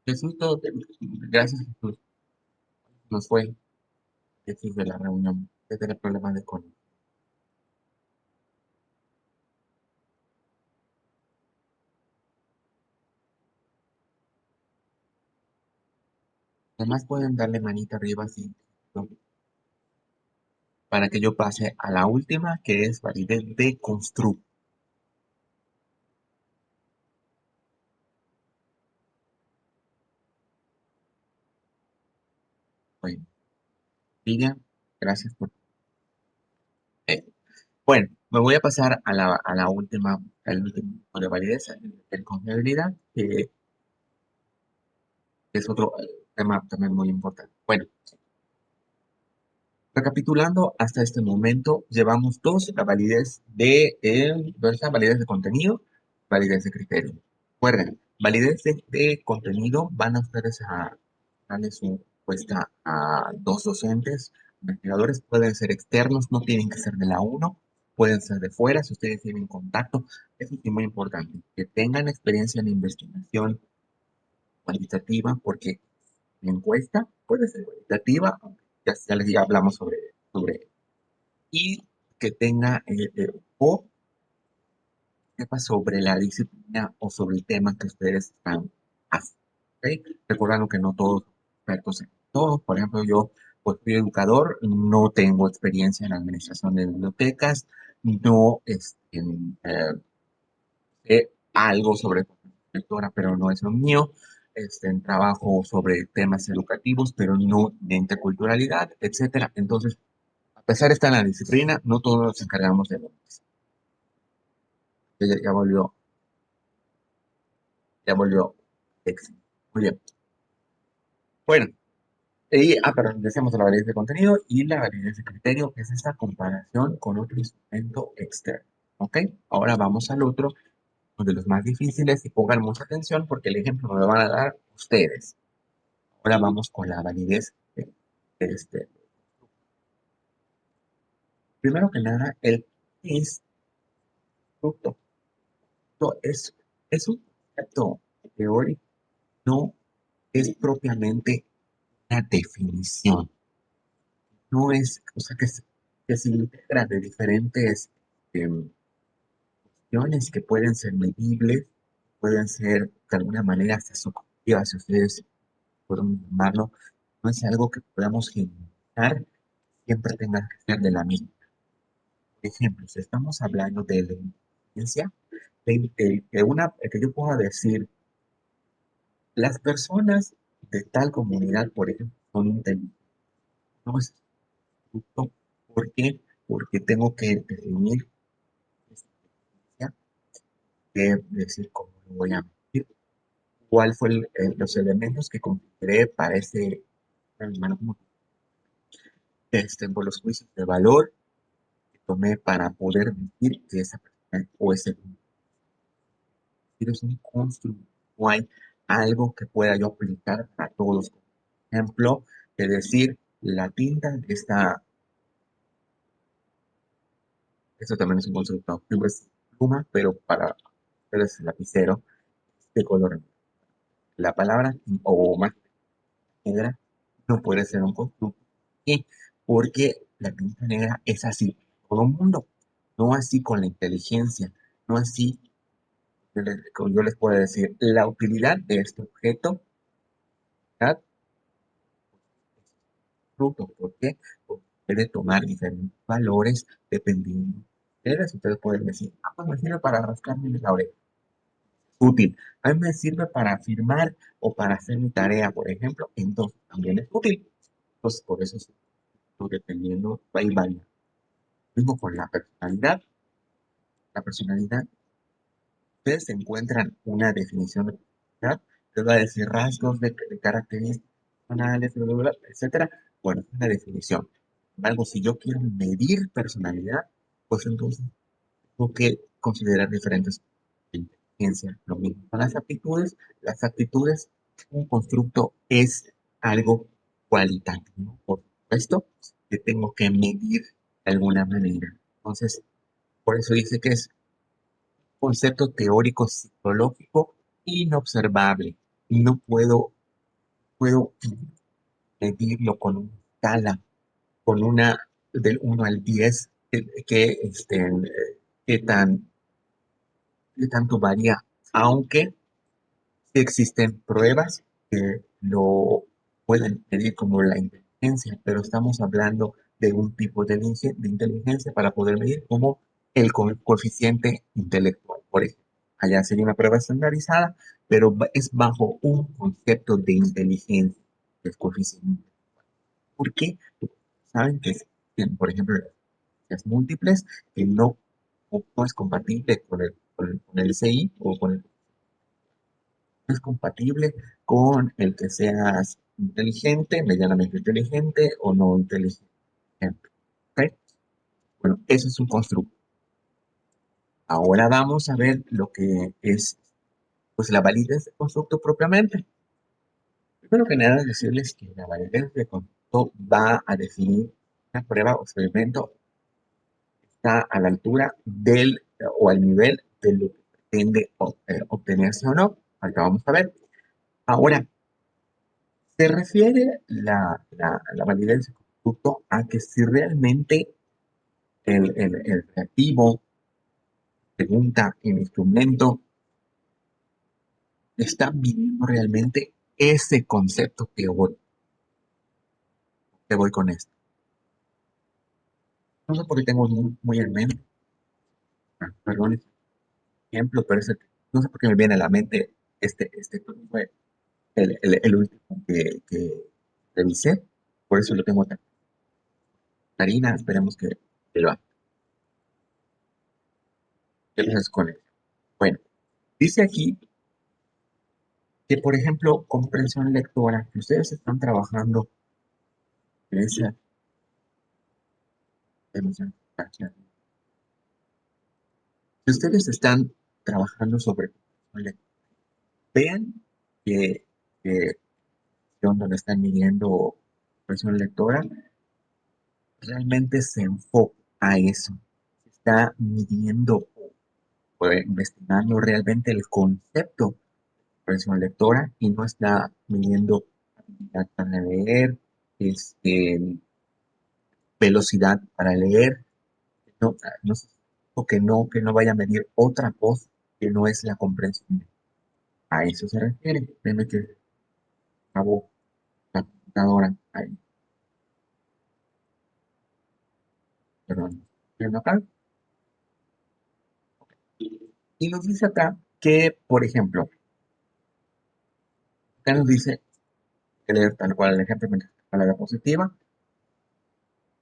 Jesús, gracias, Jesús. Nos fue Jesús de la reunión. Este era el problema de con. Además, pueden darle manita arriba así, ¿no? Para que yo pase a la última, que es validez de constructo. Bueno, Lidia, gracias por. eh, Bueno, me voy a pasar a la última, al último tipo de validez, el confiabilidad, que es otro tema también muy importante. Bueno, recapitulando, hasta este momento llevamos dos, la validez ¿dónde está? Validez de contenido, validez de criterio. Recuerden, validez de contenido van a ustedes a darle su encuesta a dos docentes, investigadores, pueden ser externos, no tienen que ser de la UNO, pueden ser de fuera, si ustedes tienen contacto, eso es muy importante, que tengan experiencia en investigación cualitativa, porque la encuesta puede ser cualitativa, aunque ya les hablamos sobre y que tenga o sepa sobre la disciplina o sobre el tema que ustedes están haciendo. ¿Ok? Recordando que no todos son expertos en todo. Por ejemplo, yo pues, soy educador, no tengo experiencia en administración de bibliotecas, no sé algo sobre lectora, pero no es lo mío. Trabajo sobre temas educativos, pero no de interculturalidad, etcétera. Entonces, a pesar de estar en la disciplina, no todos nos encargamos de lo mismo. Ya volvió, ya volvió. Muy bien. Bueno, perdón, decíamos la validez de contenido y la validez de criterio, que es esta comparación con otro instrumento externo. ¿Ok? Ahora vamos al otro, uno de los más difíciles, y pongan mucha atención porque el ejemplo me lo van a dar ustedes. Ahora vamos con la validez de este. Primero que nada, el instructo. Es un concepto teórico, no es propiamente una definición. No es, o sea, que se integra de diferentes cuestiones que pueden ser medibles, pueden ser de alguna manera hasta subjetivas, si ustedes pueden llamarlo. No es algo que podamos generar, siempre tenga que ser de la misma. Por ejemplo, si estamos hablando de la inteligencia, que yo pueda decir, las personas de tal comunidad, por ejemplo, son inteligentes. No es justo. ¿Por qué? Porque tengo que definir esa inteligencia, que decir cómo lo voy a medir, cuál fue los elementos que consideré para ese hermano, por los juicios de valor que tomé para poder decir que esa persona o ese es un constructo, no hay algo que pueda yo aplicar a todos. Por ejemplo, de decir la tinta de esto también es un constructo, es pluma, pero para ustedes el lapicero de color. La palabra o más negra no puede ser un constructo. ¿Por Porque la tinta negra es así, todo el mundo, no así con la inteligencia, no así, como yo les puedo decir, la utilidad de este objeto, ¿verdad? Fruto. ¿Por qué? Porque puede tomar diferentes valores dependiendo de ustedes. Ustedes pueden decir, pues me sirve para rascarme la oreja. Útil. A mí me sirve para firmar o para hacer mi tarea, por ejemplo. Entonces también es útil. Entonces, por eso es dependiendo, va y varía. Mismo con la personalidad. La personalidad, ustedes encuentran una definición de personalidad, les va a decir rasgos de características personales, bla, bla, bla, etcétera. Bueno, es una definición. Sin embargo, si yo quiero medir personalidad, pues entonces tengo que considerar diferentes inteligencia. Lo mismo con las actitudes, un constructo es algo cualitativo, por supuesto, que tengo que medir de alguna manera. Entonces, por eso dice que es un concepto teórico psicológico inobservable. Y no puedo medirlo con una escala, con una del 1 al 10, qué tan, qué tanto varía, aunque sí existen pruebas que lo pueden medir como la inteligencia, pero estamos hablando de un tipo de inteligencia para poder medir como el coeficiente intelectual. Por ejemplo, allá sería una prueba estandarizada, pero es bajo un concepto de inteligencia, el coeficiente. ¿Por qué? Porque saben que, por ejemplo, las múltiples, que no es compatible con el CI o con el es compatible con el que seas inteligente, medianamente inteligente o no inteligente. ¿Ok? Bueno, eso es un constructo. Ahora vamos a ver lo que es pues, la validez del constructo propiamente. Primero que nada, decirles que la validez del constructo va a definir una prueba o experimento está a la altura del o al nivel de lo que pretende obtenerse o no. Ahorita vamos a ver. Ahora, se refiere la validez del constructo a que si realmente el reactivo, pregunta, el instrumento, está viviendo realmente ese concepto que voy con esto. No sé por qué tengo muy en mente, perdón el ejemplo, pero no sé por qué me viene a la mente pues, fue el último que revisé, por eso lo tengo tan. Karina, esperemos que lo haga. Entonces, con él. Bueno, dice aquí que, por ejemplo, comprensión lectora, que ustedes están trabajando en esa emoción. Si ustedes están trabajando sobre comprensión lectora, vean que, que donde están midiendo comprensión lectora, realmente se enfoca a eso. Se está midiendo o investigando realmente el concepto de comprensión lectora y no está midiendo habilidad para leer, velocidad para leer, no, no, o que no vaya a medir otra cosa que no es la comprensión. A eso se refiere. Déjame que acabo la computadora ahí, perdón. Viendo acá. Y nos dice acá que, por ejemplo, acá nos dice que leer tal cual el ejemplo mientras que la diapositiva.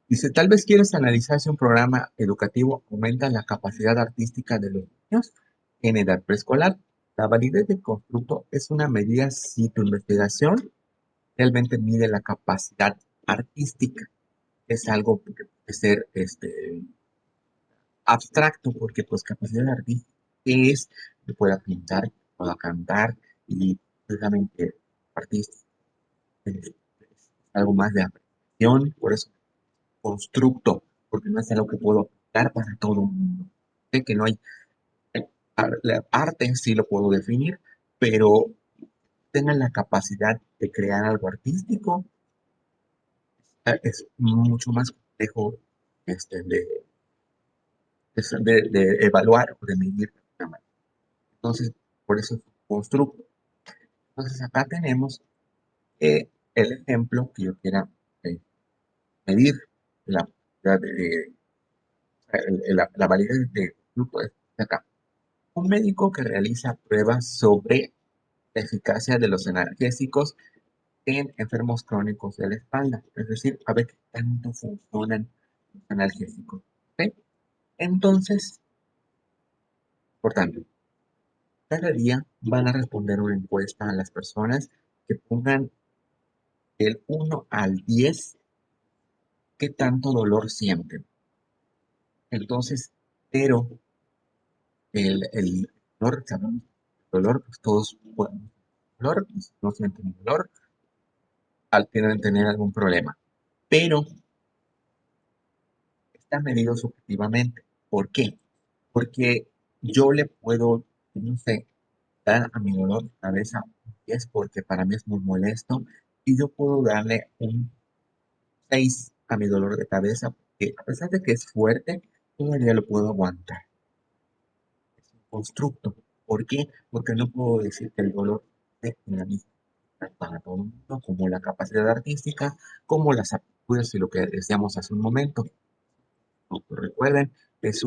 Dice, tal vez quieres analizar si un programa educativo aumenta la capacidad artística de los niños en edad preescolar. La validez del constructo es una medida si tu investigación realmente mide la capacidad artística. Es algo que puede ser abstracto porque pues capacidad artística es que pueda pintar, que pueda cantar y precisamente artístico es algo más de apreciación, por eso constructo, porque no es algo que puedo aplicar para todo el mundo. Sé que no hay la arte sí lo puedo definir, pero tengan la capacidad de crear algo artístico, es mucho más complejo de evaluar o de medir. Entonces, por eso es un constructo. Entonces, acá tenemos el ejemplo que yo quiera eh, medir la, la, de- la validez de constructo es acá. Un médico que realiza pruebas sobre la eficacia de los analgésicos en enfermos crónicos de la espalda, es decir, a ver qué tanto funcionan los analgésicos. ¿Ok? Entonces, por tanto, cada día van a responder una encuesta a las personas que pongan del 1 al 10 qué tanto dolor sienten. Entonces, pero el dolor, sabemos, el dolor, pues todos podemos dolor, pues, no sienten dolor, al tener algún problema. Pero está medido subjetivamente. ¿Por qué? Porque yo le puedo, no sé, dar a mi dolor de cabeza un 10 porque para mí es muy molesto y yo puedo darle un 6 a mi dolor de cabeza porque a pesar de que es fuerte, todavía lo puedo aguantar. Es un constructo. ¿Por qué? Porque no puedo decir que el dolor es la misma para todo el mundo, como la capacidad artística, como las aptitudes y lo que decíamos hace un momento. Como recuerden, es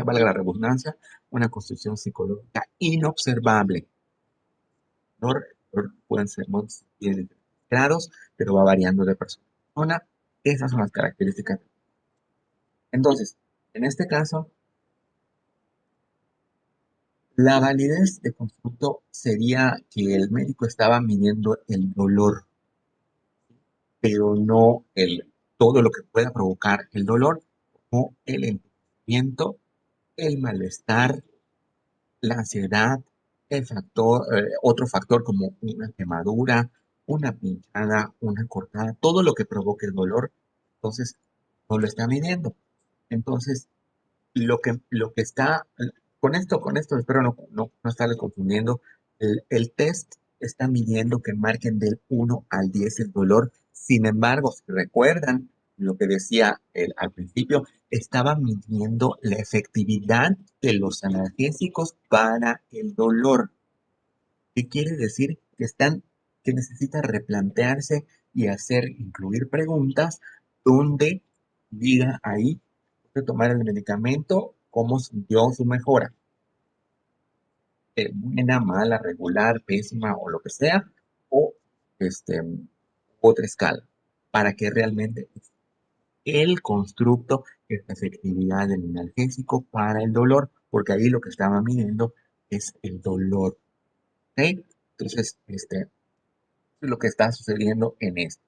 valga la redundancia, una construcción psicológica inobservable. Pueden ser muy grados, pero va variando de persona a persona. Esas son las características. Entonces, en este caso, la validez de constructo sería que el médico estaba midiendo el dolor, pero no todo lo que pueda provocar el dolor, como el entumecimiento, el malestar, la ansiedad, otro factor como una quemadura, una pinchada, una cortada, todo lo que provoque el dolor, entonces no lo está midiendo. Entonces, lo que está, con esto espero no estarle confundiendo, el test está midiendo que marquen del 1 al 10 el dolor. Sin embargo, si recuerdan lo que decía al principio, estaba midiendo la efectividad de los analgésicos para el dolor. ¿Qué quiere decir? Que necesita replantearse y incluir preguntas donde diga ahí de tomar el medicamento, cómo sintió su mejora, buena, mala, regular, pésima o lo que sea, o este, otra escala, para que realmente el constructo es la efectividad del analgésico para el dolor, porque ahí lo que estaba midiendo es el dolor. ¿Ok? Entonces, es lo que está sucediendo en esto.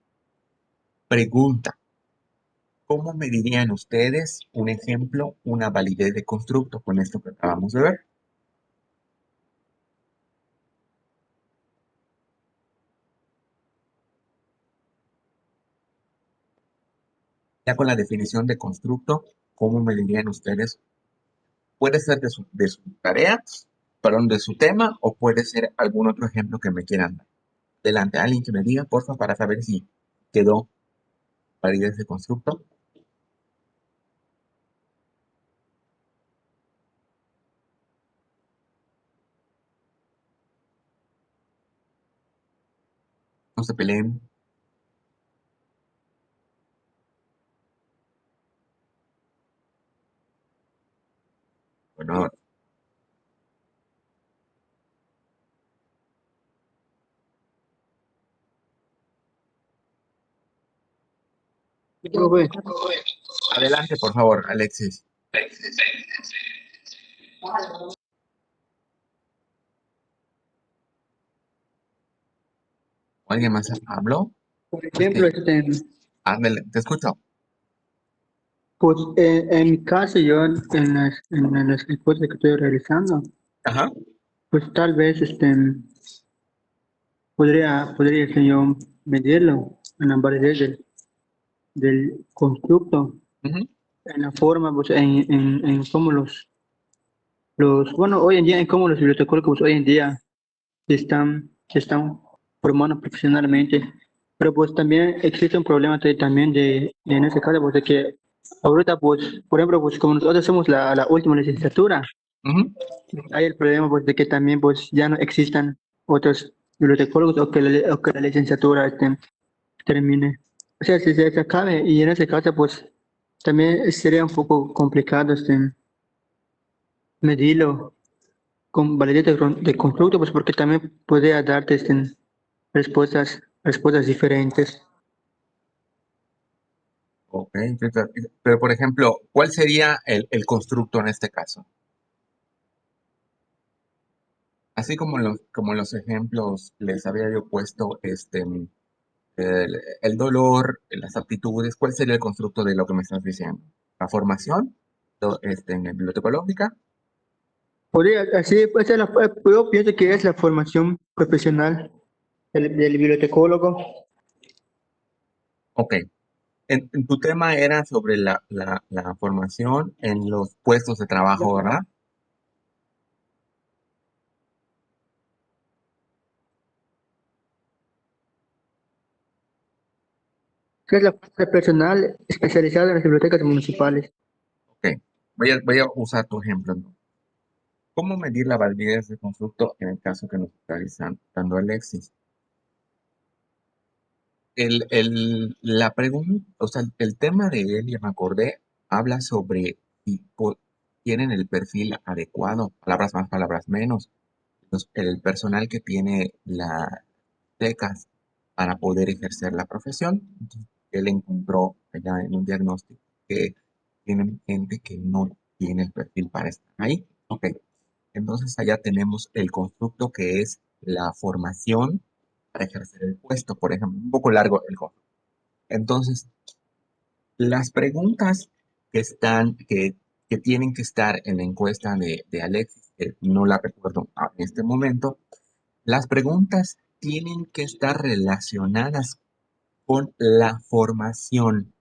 Pregunta. ¿Cómo medirían ustedes un ejemplo, una validez de constructo con esto que acabamos de ver? Ya con la definición de constructo, ¿cómo me dirían ustedes? Puede ser de su tarea, perdón, de su tema, o puede ser algún otro ejemplo que me quieran dar. Delante, alguien que me diga, porfa, para saber si quedó validez de constructo. No se peleen. Bueno, Profe, adelante, por favor, Alexis. ¿Alguien más habló? por Es ejemplo, que, ándale, te escucho. pues en mi caso, yo en las hipótesis que estoy realizando, Ajá. pues tal vez podría que yo medirlo en la validez del constructo, Ujú. en la forma, pues en cómo bueno, hoy en día, en cómo los bibliotecólogos pues, hoy en día se están formando profesionalmente, pero pues también existe un problema también en ese caso, pues de que ahorita, pues, por ejemplo, pues como nosotros hacemos la última licenciatura, Ujú. hay el problema pues de que también pues ya no existan otros bibliotecólogos o que la licenciatura termine. O sea, si se acabe y en ese caso pues también sería un poco complicado medirlo con validez de constructo, pues porque también podría darte respuestas diferentes. Ok, pero por ejemplo, ¿cuál sería el constructo en este caso? Así como los ejemplos les había yo puesto, el dolor, las aptitudes, ¿cuál sería el constructo de lo que me estás diciendo? ¿La formación en bibliotecológica? Podría, así, pues, yo pienso que es la formación profesional del bibliotecólogo. Ok. Tu tema era sobre la formación en los puestos de trabajo, ¿verdad? ¿Qué es la falta de personal especializado en las bibliotecas municipales? Ok. Voy a usar tu ejemplo, ¿no? ¿Cómo medir la validez del constructo en el caso que nos está dando Alexis? La pregunta, o sea, el tema de él, ya me acordé, habla sobre si tienen el perfil adecuado, palabras más, palabras menos. El personal que tiene las becas para poder ejercer la profesión. Entonces, él encontró allá en un diagnóstico que tienen gente que no tiene el perfil para estar ahí. Ok, entonces allá tenemos el constructo que es la formación para ejercer el puesto, por ejemplo, un poco largo el constructo. Entonces, las preguntas que tienen que estar en la encuesta de Alexis, que no la recuerdo en este momento, las preguntas tienen que estar relacionadas con la formación,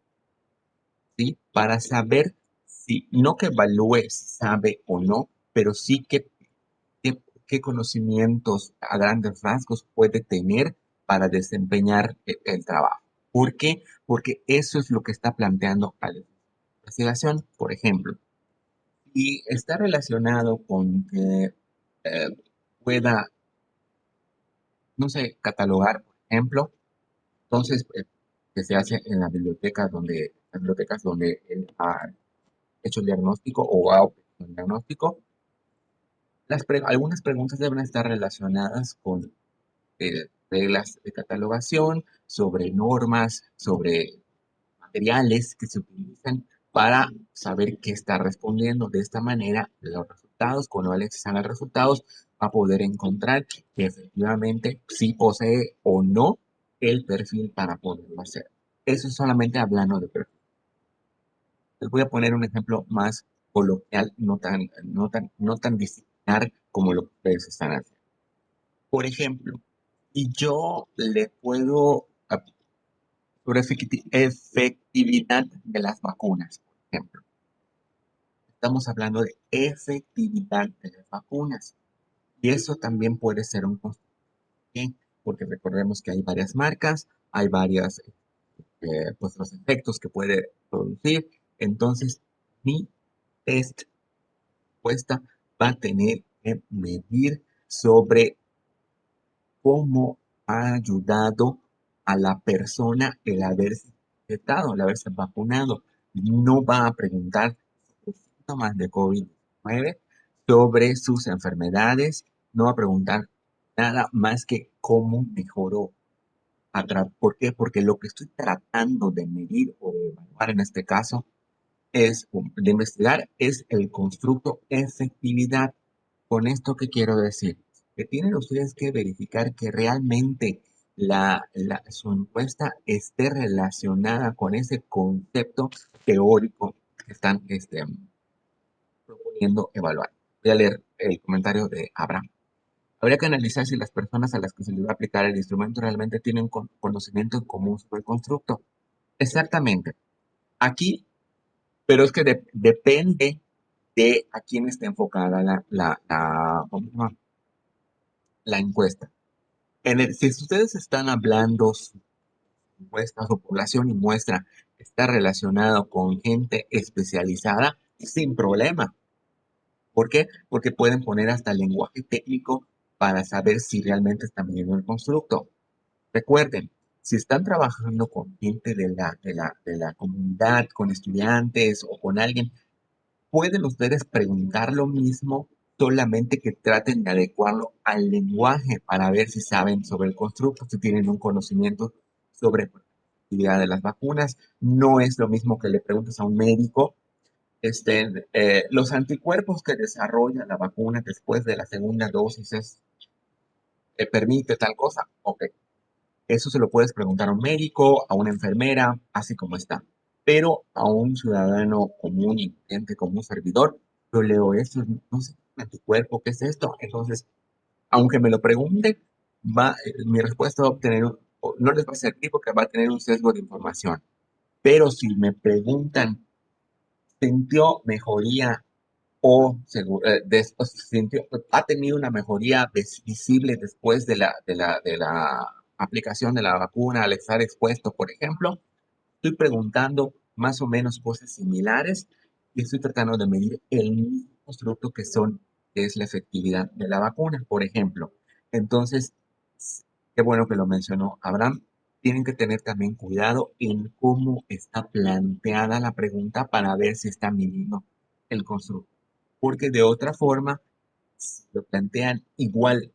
¿sí? Para saber si, no que evalúe si sabe o no, pero sí qué conocimientos a grandes rasgos puede tener para desempeñar el trabajo. ¿Por qué? Porque eso es lo que está planteando la investigación, por ejemplo. Y está relacionado con que eh, pueda, no sé, catalogar, por ejemplo. Entonces, que se hace en las bibliotecas donde él ha hecho el diagnóstico o ha obtenido el diagnóstico, algunas preguntas deben estar relacionadas con reglas de catalogación, sobre normas, sobre materiales que se utilizan para saber qué está respondiendo. De esta manera, los resultados, cuando él examina los resultados, va a poder encontrar que efectivamente sí posee o no el perfil para poderlo hacer. Eso es solamente hablando de perfil. Les voy a poner un ejemplo más coloquial, no tan disciplinar como lo que ustedes están haciendo. Por ejemplo, si yo le puedo sobre efectividad de las vacunas, por ejemplo. Estamos hablando de efectividad de las vacunas. Y eso también puede ser un constante, porque recordemos que hay varias marcas, hay varias, pues los efectos que puede producir. Entonces, mi test puesta va a tener que medir sobre cómo ha ayudado a la persona el haberse inyectado, el haberse vacunado. No va a preguntar sobre síntomas de COVID-19, sobre sus enfermedades, no va a preguntar nada más que cómo mejoró. ¿Por qué? Porque lo que estoy tratando de medir o de evaluar en este caso de investigar es el constructo efectividad. Con esto, ¿qué quiero decir? Que tienen ustedes que verificar que realmente su encuesta esté relacionada con ese concepto teórico que están proponiendo evaluar. Voy a leer el comentario de Abraham. Habría que analizar si las personas a las que se les va a aplicar el instrumento realmente tienen conocimiento en común sobre el constructo. Exactamente. Aquí, pero es que depende de a quién está enfocada ¿cómo se llama? La encuesta. Si ustedes están hablando su encuesta, su población y muestra está relacionado con gente especializada, sin problema. ¿Por qué? Porque pueden poner hasta lenguaje técnico para saber si realmente están midiendo el constructo. Recuerden, si están trabajando con gente de la comunidad, con estudiantes o con alguien, pueden ustedes preguntar lo mismo, solamente que traten de adecuarlo al lenguaje para ver si saben sobre el constructo, si tienen un conocimiento sobre la actividad de las vacunas. No es lo mismo que le preguntes a un médico, los anticuerpos que desarrolla la vacuna después de la segunda dosis permite tal cosa. Ok, eso se lo puedes preguntar a un médico, a una enfermera, así como está. Pero a un ciudadano común y gente como un servidor, yo leo esto, no sé, anticuerpo, ¿qué es esto? Entonces, aunque me lo pregunte, mi respuesta va a obtener no les va a servir porque va a tener un sesgo de información. Pero si me preguntan, ¿sintió mejoría o ha tenido una mejoría visible después de la aplicación de la vacuna al estar expuesto, por ejemplo? Estoy preguntando más o menos cosas similares y estoy tratando de medir el mismo constructo que es la efectividad de la vacuna, por ejemplo. Entonces, qué bueno que lo mencionó Abraham. Tienen que tener también cuidado en cómo está planteada la pregunta para ver si está midiendo el constructo. Porque de otra forma, si lo plantean igual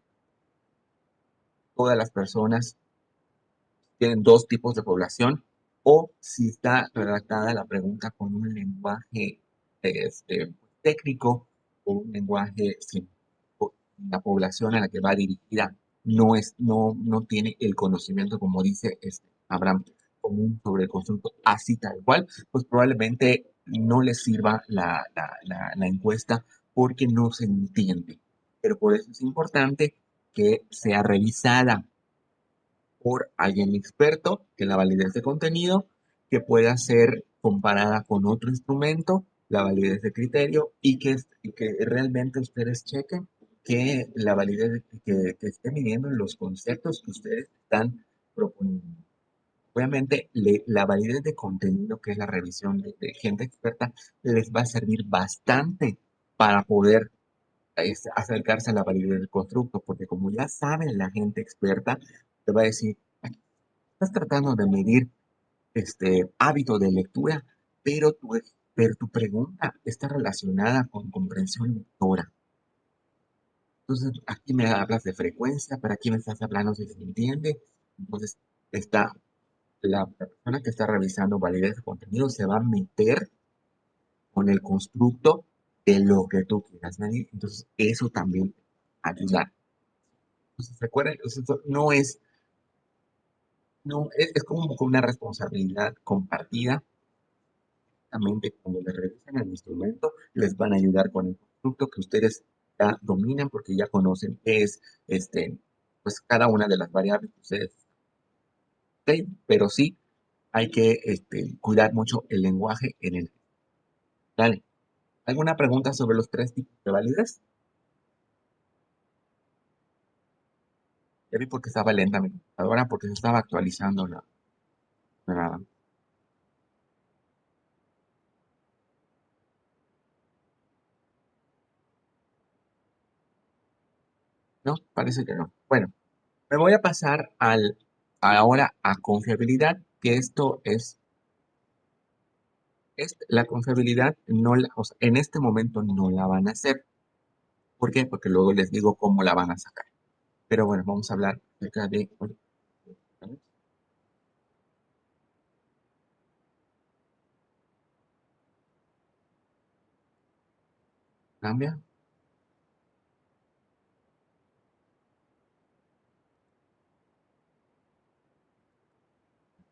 todas las personas tienen dos tipos de población, o si está redactada la pregunta con un lenguaje técnico o un lenguaje científico, la población a la que va dirigida no tiene el conocimiento, como dice Abraham, común sobre el constructo así tal cual, pues probablemente no les sirva la encuesta porque no se entiende. Pero por eso es importante que sea revisada por alguien experto en la validez de contenido, que pueda ser comparada con otro instrumento, la validez de criterio, y que realmente ustedes chequen que la validez que esté midiendo los conceptos que ustedes están proponiendo. Obviamente, la validez de contenido, que es la revisión de gente experta, les va a servir bastante para poder acercarse a la validez del constructo, porque como ya saben la gente experta, te va a decir, estás tratando de medir hábito de lectura, pero tu pregunta está relacionada con comprensión lectora. Entonces, aquí me hablas de frecuencia, pero aquí me estás hablando si se entiende. Entonces, está la persona que está revisando validez de contenido se va a meter con el constructo de lo que tú quieras medir. Entonces, eso también ayuda. Entonces, recuerden, eso no es como una responsabilidad compartida. Cuando le revisen el instrumento, les van a ayudar con el constructo que ustedes ya dominan porque ya conocen qué es pues cada una de las variables que ustedes, ¿ok? Pero sí hay que cuidar mucho el lenguaje en el. Dale. ¿Alguna pregunta sobre los tres tipos de validez? Ya vi porque estaba lenta mi computadora porque se estaba actualizando la. No, parece que no. Bueno, me voy a pasar ahora a confiabilidad, que esto es la confiabilidad, no o sea, en este momento no la van a hacer. ¿Por qué? Porque luego les digo cómo la van a sacar. Pero bueno, vamos a hablar acerca de. Cambia.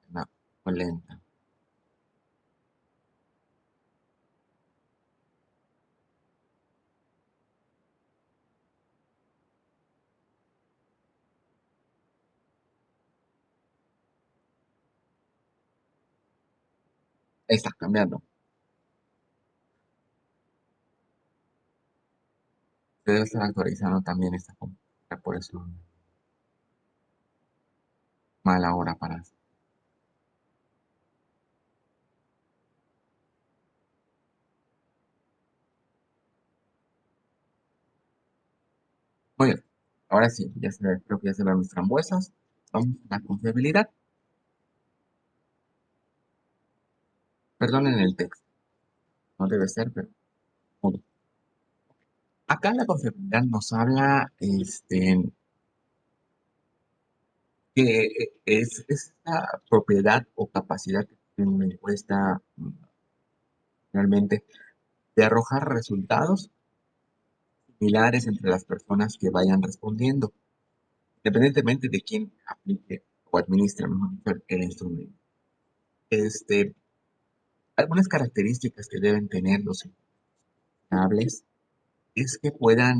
No, fue lenta. Está cambiando. Debe estar actualizando también esta computadora, por eso mala hora para. Muy bien. Ahora sí, creo que ya se ven mis frambuesas. Vamos a la confiabilidad. Perdonen el texto. No debe ser, pero. Muy bien. Acá la confiabilidad nos habla que es esta propiedad o capacidad que tiene una encuesta realmente de arrojar resultados similares entre las personas que vayan respondiendo, independientemente de quién aplique o administre, mejor dicho, el instrumento. Este, Algunas características que deben tener los hables es que pueda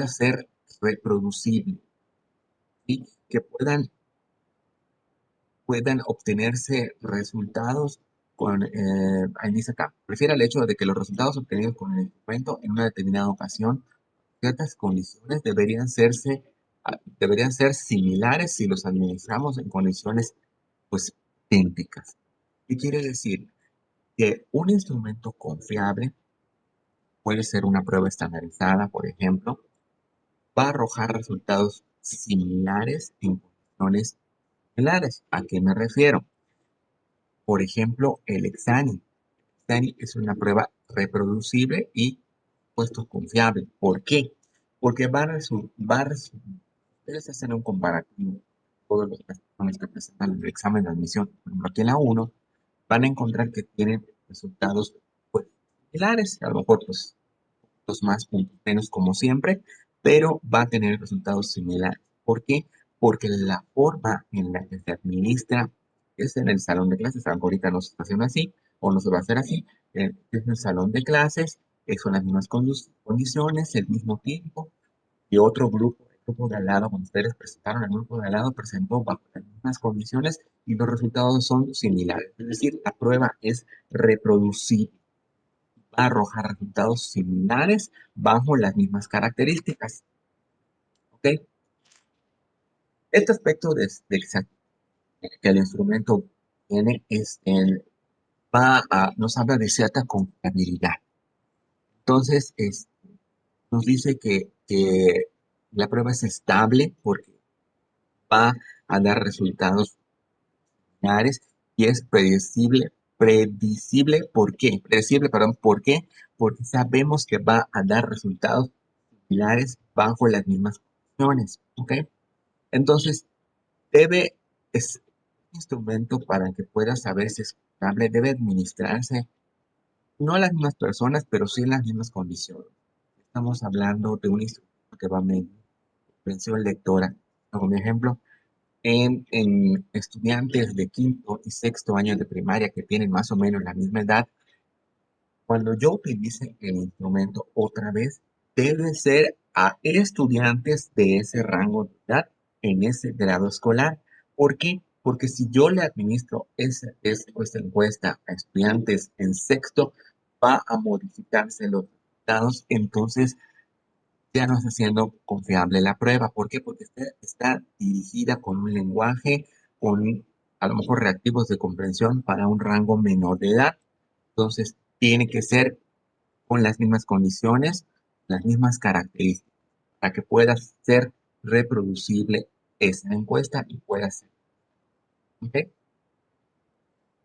ser reproducible. y que puedan obtenerse resultados ahí dice acá, prefiere el hecho de que los resultados obtenidos con el instrumento en una determinada ocasión, ciertas condiciones deberían ser similares si los administramos en condiciones pues idénticas. ¿Qué quiere decir? Que un instrumento confiable puede ser una prueba estandarizada, por ejemplo, va a arrojar resultados similares en condiciones similares. ¿A qué me refiero? Por ejemplo, el Exani. Exani es una prueba reproducible y puesto confiable. ¿Por qué? Porque ustedes hacen un comparativo, todos los personas que presentan el examen de admisión, por ejemplo, aquí en la uno, van a encontrar que tienen resultados pues, similares, a lo mejor pues puntos más, puntos menos como siempre, pero va a tener resultados similares. ¿Por qué? Porque la forma en la que se administra es en el salón de clases, aunque ahorita no se está haciendo así, o no se va a hacer así, es en el salón de clases, son las mismas condiciones, el mismo tiempo, y otro grupo, el grupo de al lado, cuando ustedes presentaron, el grupo de al lado presentó bajo las mismas condiciones y los resultados son similares. Es decir, la prueba es reproducible, va a arrojar resultados similares bajo las mismas características. ¿Ok? Este aspecto que el instrumento tiene nos habla de cierta confiabilidad. Entonces, nos dice que la prueba es estable porque va a dar resultados similares y es predecible, ¿por qué? Predecible, perdón, ¿por qué? Porque sabemos que va a dar resultados similares bajo las mismas condiciones, ¿ok? Entonces, debe, es un instrumento para que pueda saber si es confiable, debe administrarse no a las mismas personas, pero sí en las mismas condiciones. Estamos hablando de un instrumento que va a medir comprensión lectora. Como ejemplo, en estudiantes de quinto y sexto año de primaria que tienen más o menos la misma edad, cuando yo utilice el instrumento otra vez, debe ser a estudiantes de ese rango de edad en ese grado escolar. ¿Por qué? Porque si yo le administro esta encuesta a estudiantes en sexto, va a modificarse los resultados, entonces ya no está siendo confiable la prueba. ¿Por qué? Porque está dirigida con un lenguaje, con a lo mejor reactivos de comprensión para un rango menor de edad. Entonces, tiene que ser con las mismas condiciones, las mismas características, para que pueda ser reproducible esa encuesta y pueda ser. ¿Ok?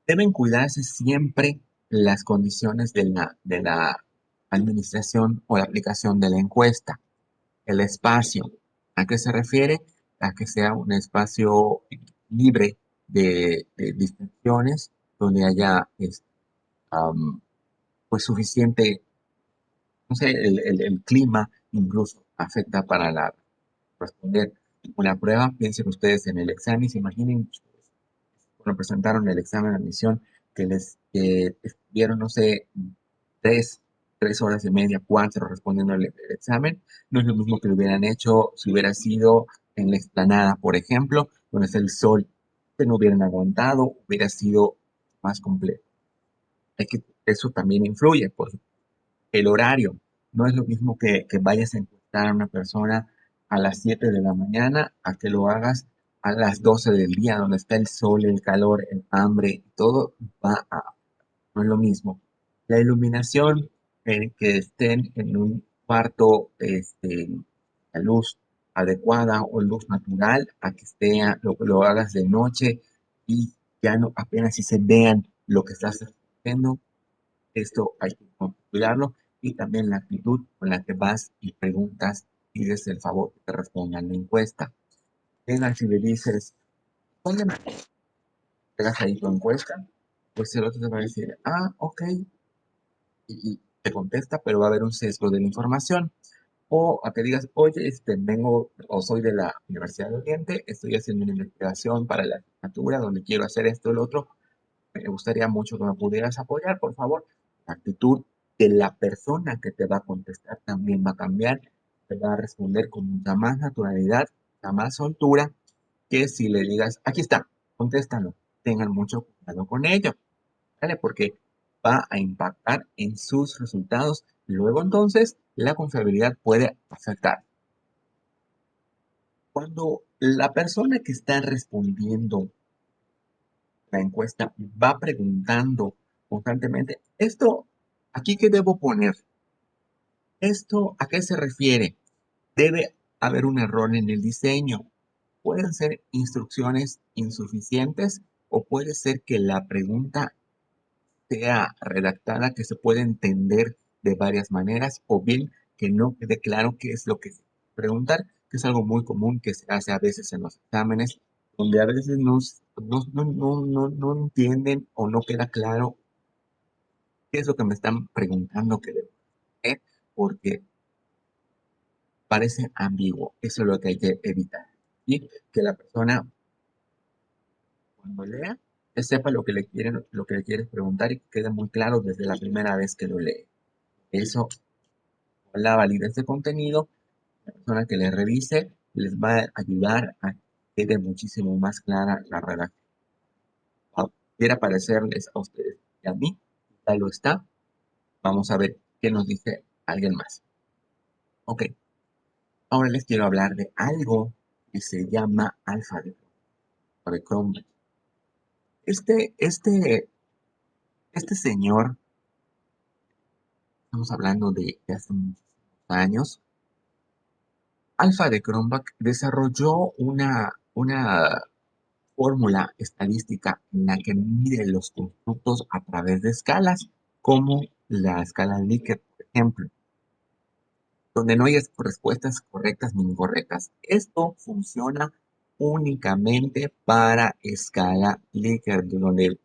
Deben cuidarse siempre las condiciones de la administración o la aplicación de la encuesta. El espacio, ¿a qué se refiere? A que sea un espacio libre de distracciones, donde haya pues suficiente, no sé, el clima incluso afecta para responder una prueba. Piensen ustedes en el examen, se imaginen cuando presentaron el examen de admisión que estuvieron, no sé, tres, 3 horas y media, 4 respondiendo el examen. No es lo mismo que lo hubieran hecho si hubiera sido en la explanada, por ejemplo, donde está el sol, que no hubieran aguantado, hubiera sido más complejo. Eso también influye, por el horario. No es lo mismo que vayas a encontrar a una persona a las 7 de la mañana a que lo hagas a las 12 del día, donde está el sol, el calor, el hambre, todo no es lo mismo. La iluminación, que estén en un cuarto, la luz adecuada o luz natural, a que lo hagas de noche y ya no apenas si se vean lo que estás haciendo. Esto hay que cuidarlo y también la actitud con la que vas y preguntas, pides el favor que te respondan la encuesta. Llegas si le dices, ¿dónde me pegas ahí tu encuesta? Pues el otro te va a decir, ok, y te contesta, pero va a haber un sesgo de la información. O a que digas, oye, vengo o soy de la Universidad de Oriente, estoy haciendo una investigación para la asignatura donde quiero hacer esto o lo otro, me gustaría mucho que me pudieras apoyar, por favor. La actitud de la persona que te va a contestar también va a cambiar, te va a responder con mucha más naturalidad da más soltura que si le digas, aquí está, contéstalo. Tengan mucho cuidado con ello, ¿vale? Porque va a impactar en sus resultados. Luego entonces la confiabilidad puede afectar. Cuando la persona que está respondiendo la encuesta va preguntando constantemente, esto, ¿aquí qué debo poner? ¿Esto a qué se refiere? Debe haber un error en el diseño. Pueden ser instrucciones insuficientes o puede ser que la pregunta sea redactada que se puede entender de varias maneras o bien que no quede claro qué es lo que se quiere preguntar, que es algo muy común que se hace a veces en los exámenes, donde a veces no entienden o no queda claro qué es lo que me están preguntando que debo hacer, porque parece ambiguo. Eso es lo que hay que evitar. Y que la persona cuando lea, que sepa lo que le quieres preguntar y que quede muy claro desde la primera vez que lo lee. Eso, la validez de contenido, la persona que le revise les va a ayudar a que quede muchísimo más clara la redacción. Quiera parecerles a ustedes y a mí, ya lo está. Vamos a ver qué nos dice alguien más. Ok, ahora les quiero hablar de algo que se llama alfa de Chrome. Este, este, este señor, estamos hablando de hace muchos años, Alfa de Cronbach desarrolló una fórmula estadística en la que mide los constructos a través de escalas, como la escala Likert, por ejemplo, donde no hay respuestas correctas ni incorrectas. Esto funciona únicamente para escala Likert, donde,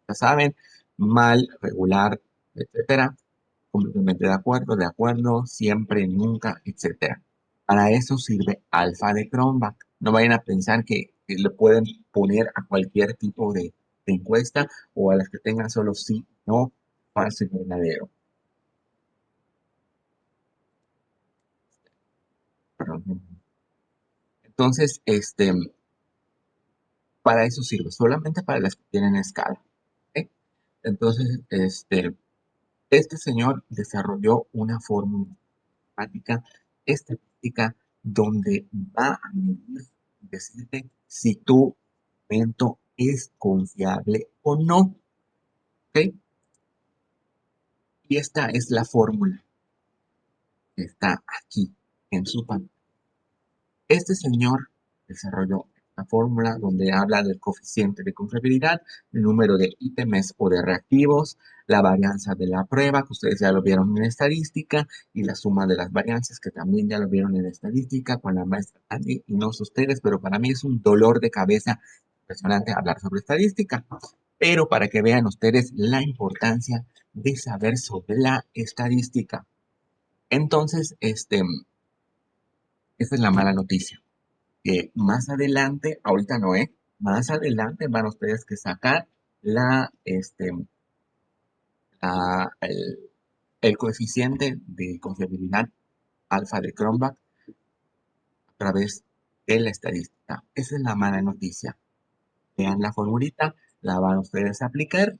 ya saben, mal, regular, etcétera, completamente de acuerdo, siempre, nunca, etcétera. Para eso sirve alfa de Cronbach. No vayan a pensar que le pueden poner a cualquier tipo de encuesta o a las que tengan solo sí, no, falso y verdadero. Perdón. Entonces, para eso sirve, solamente para las que tienen escala. ¿Ok? Entonces, este señor desarrolló una fórmula matemática estadística donde va a medir y decirte si tu evento es confiable o no. ¿Ok? Y esta es la fórmula que está aquí en su pantalla. Este señor desarrolló una fórmula donde habla del coeficiente de confiabilidad, el número de ítems o de reactivos, la varianza de la prueba, que ustedes ya lo vieron en estadística, y la suma de las varianzas, que también ya lo vieron en estadística con la maestra Andy, y no sé ustedes, pero para mí es un dolor de cabeza impresionante hablar sobre estadística. Pero para que vean ustedes la importancia de saber sobre la estadística. Entonces, esta es la mala noticia que más adelante, ahorita no, más adelante van ustedes que sacar el coeficiente de confiabilidad alfa de Cronbach a través de la estadística. Esa es la mala noticia. Vean la formulita, la van ustedes a aplicar.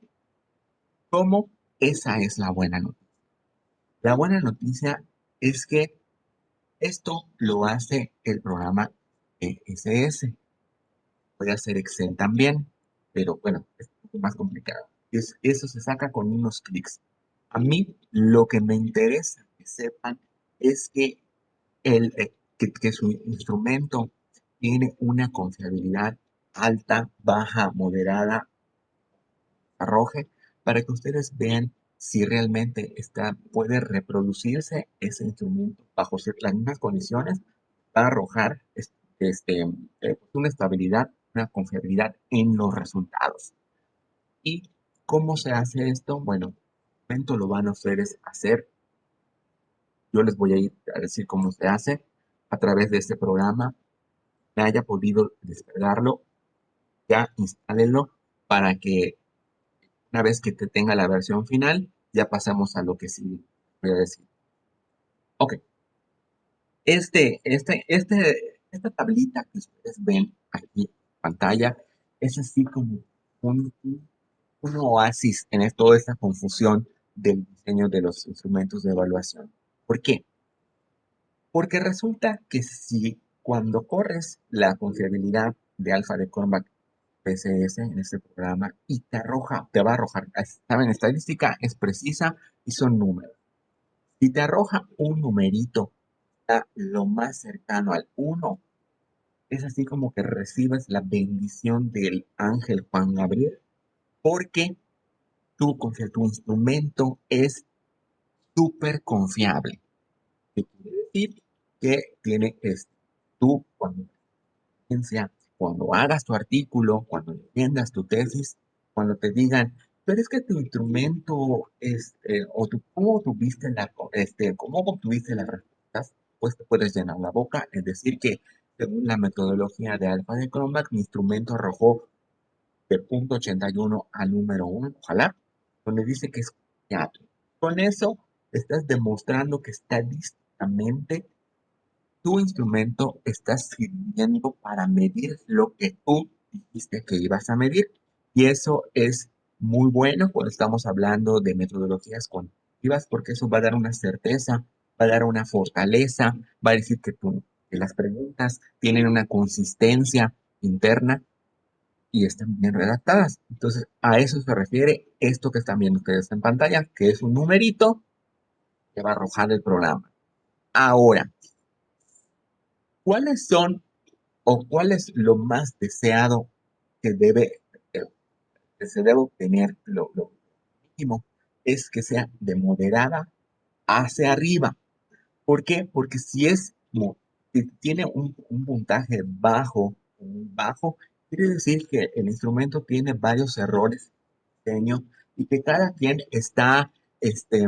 ¿Cómo? Esa es la buena noticia. La buena noticia es que esto lo hace el programa ESS. Puede hacer Excel también, pero bueno, es un poco más complicado. Eso se saca con unos clics. A mí lo que me interesa que sepan es que, que su instrumento tiene una confiabilidad alta, baja, moderada, arroje, para que ustedes vean si realmente puede reproducirse ese instrumento bajo las mismas condiciones, va a arrojar una estabilidad, una confiabilidad en los resultados. ¿Y cómo se hace esto? Bueno, en este momento lo van a ustedes hacer. Yo les voy a ir a decir cómo se hace a través de este programa. Que haya podido descargarlo, ya instálenlo para que una vez que te tenga la versión final, ya pasamos a lo que sí voy a decir. Ok. Esta tablita que ustedes ven aquí en pantalla es así como un oasis en toda esta confusión del diseño de los instrumentos de evaluación. ¿Por qué? Porque resulta que si cuando corres la confiabilidad de alfa de Cronbach PCS en este programa y te va a arrojar, saben, estadística es precisa y son números. Si te arroja un numerito, está lo más cercano al uno, es así como que recibes la bendición del ángel Juan Gabriel, porque tu instrumento es súper confiable. ¿Qué quiere decir? Que tiene tú cuando hagas tu artículo, cuando defiendas tu tesis, cuando te digan, pero es que tu instrumento, cómo obtuviste las respuestas, pues te puedes llenar la boca, es decir, que según la metodología de Alpha de Cronbach, mi instrumento arrojó de punto 81 a número 1, ojalá, donde dice que es confiable. Con eso estás demostrando que estadísticamente tu instrumento está sirviendo para medir lo que tú dijiste que ibas a medir. Y eso es muy bueno cuando estamos hablando de metodologías cuantitativas, porque eso va a dar una certeza, va a dar una fortaleza, va a decir que las preguntas tienen una consistencia interna y están bien redactadas. Entonces, a eso se refiere esto que están viendo ustedes en pantalla, que es un numerito que va a arrojar el programa. Ahora, ¿cuáles son o cuál es lo más deseado que eh, que se debe obtener? Lo mínimo es que sea de moderada hacia arriba. ¿Por qué? Porque si tiene un puntaje bajo, quiere decir que el instrumento tiene varios errores de diseño y que cada quien está este,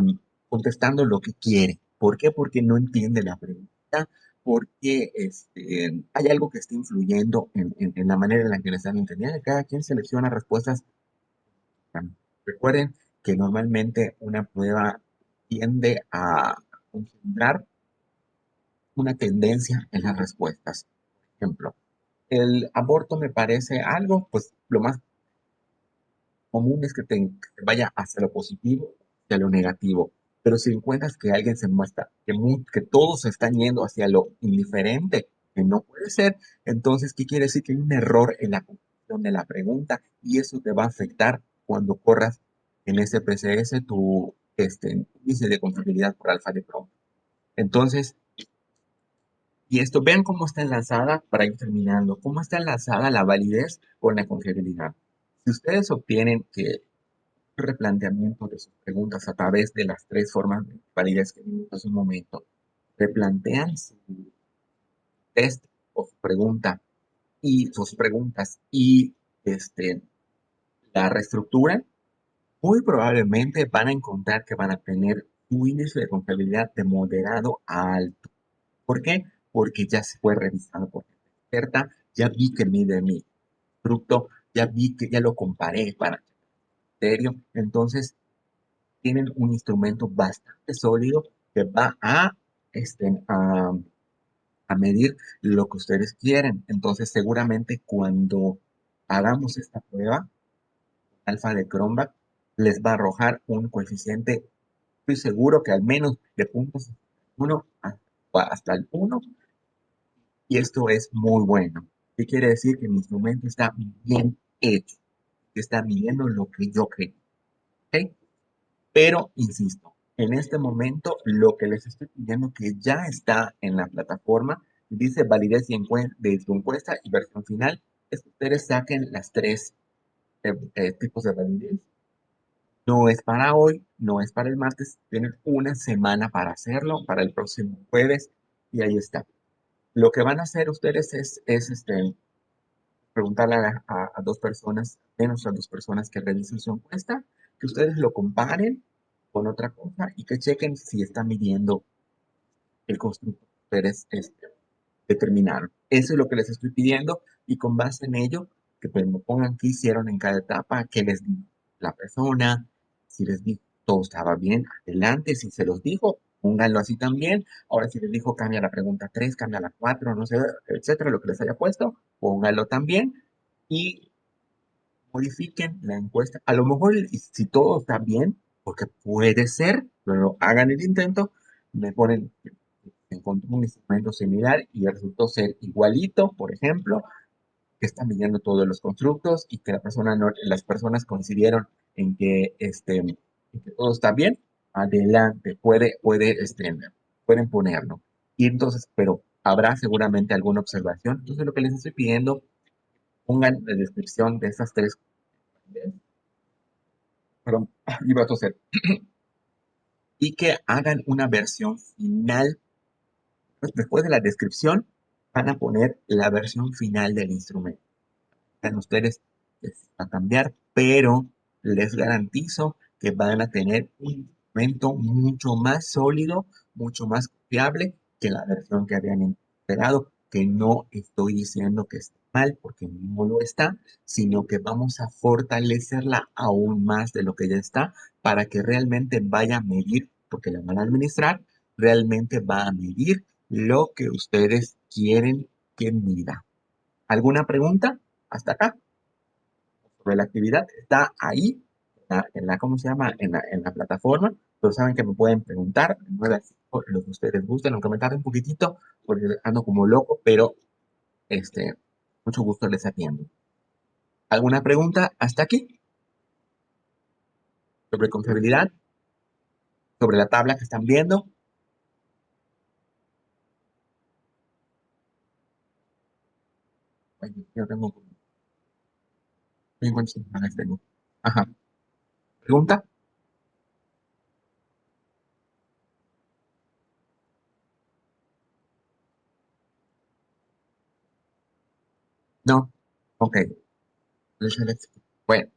contestando lo que quiere. ¿Por qué? Porque no entiende la pregunta, porque hay algo que está influyendo en la manera en la que le están entendiendo. Cada quien selecciona respuestas. Recuerden que normalmente una prueba tiende a concentrar una tendencia en las respuestas. Por ejemplo, el aborto me parece algo, pues lo más común es que te vaya hacia lo positivo, hacia lo negativo. Pero si encuentras que alguien se muestra, que todos se están yendo hacia lo indiferente, que no puede ser, entonces, ¿qué quiere decir? Que hay un error en la conclusión de la pregunta y eso te va a afectar cuando corras en ese PCS tu índice de confiabilidad por alfa de Cron. Entonces, y esto, vean cómo está enlazada, para ir terminando, cómo está enlazada la validez con la confiabilidad. Si ustedes obtienen que un replanteamiento de sus preguntas a través de las tres formas de validez que vimos hace un momento, replantean su test o su pregunta y sus preguntas y este, la reestructuran, muy probablemente van a encontrar que van a tener un índice de confiabilidad de moderado a alto. ¿Por qué? Porque ya se fue revisado por gente experta, ya vi que mide mi fruto, ya vi que ya lo comparé para criterio, entonces tienen un instrumento bastante sólido que va a medir lo que ustedes quieren. Entonces, seguramente cuando hagamos esta prueba, alfa de Cronbach, les va a arrojar un coeficiente, estoy seguro que al menos de puntos 1 hasta el 1, y esto es muy bueno. ¿Qué quiere decir? Que mi instrumento está bien hecho, que está midiendo lo que yo creo. ¿Ok? Pero, insisto, en este momento lo que les estoy pidiendo que ya está en la plataforma, dice validez de tu encuesta y versión final, es que ustedes saquen las tres tipos de validez. No es para hoy, no es para el martes, tienen una semana para hacerlo, para el próximo jueves, y ahí está. Lo que van a hacer ustedes es preguntarle a dos personas, menos a dos personas que revisen su encuesta, que ustedes lo comparen con otra cosa y que chequen si está midiendo el constructo que ustedes determinaron. Eso es lo que les estoy pidiendo y con base en ello, que pues me pongan qué hicieron en cada etapa, qué les dijo la persona, si les dijo todo estaba bien, adelante, si se los dijo, pónganlo así también. Ahora, si les dijo cambia la pregunta 3, cambia la 4, no sé, etcétera, lo que les haya puesto, pónganlo también y modifiquen la encuesta. A lo mejor, si todo está bien, porque puede ser, pero hagan el intento, me ponen, encontré un instrumento similar y resultó ser igualito, por ejemplo, que están midiendo todos los constructos y que las personas coincidieron en que todo está bien, adelante, pueden ponerlo. Y entonces, pero habrá seguramente alguna observación. Entonces, lo que les estoy pidiendo, pongan la descripción de esas tres, perdón, iba a toser, y que hagan una versión final. Pues, después de la descripción, van a poner la versión final del instrumento. Ustedes a cambiar, pero les garantizo que van a tener un instrumento mucho más sólido, mucho más confiable que la versión que habían esperado, que no estoy diciendo que esté mal, porque no lo está, sino que vamos a fortalecerla aún más de lo que ya está para que realmente vaya a medir, porque la van a administrar, realmente va a medir lo que ustedes quieren que mida. ¿Alguna pregunta? Hasta acá sobre la actividad está ahí, ¿cómo se llama? En la plataforma. Pero saben que me pueden preguntar de 9 a 5, lo que ustedes gusten, aunque me tarde un poquitito, porque ando como loco, pero este, mucho gusto les atiendo. ¿Alguna pregunta hasta aquí? Sobre confiabilidad, sobre la tabla que están viendo. Ay, yo tengo 50 semanas tengo. Ajá. ¿Pregunta? No. Ok. Bueno,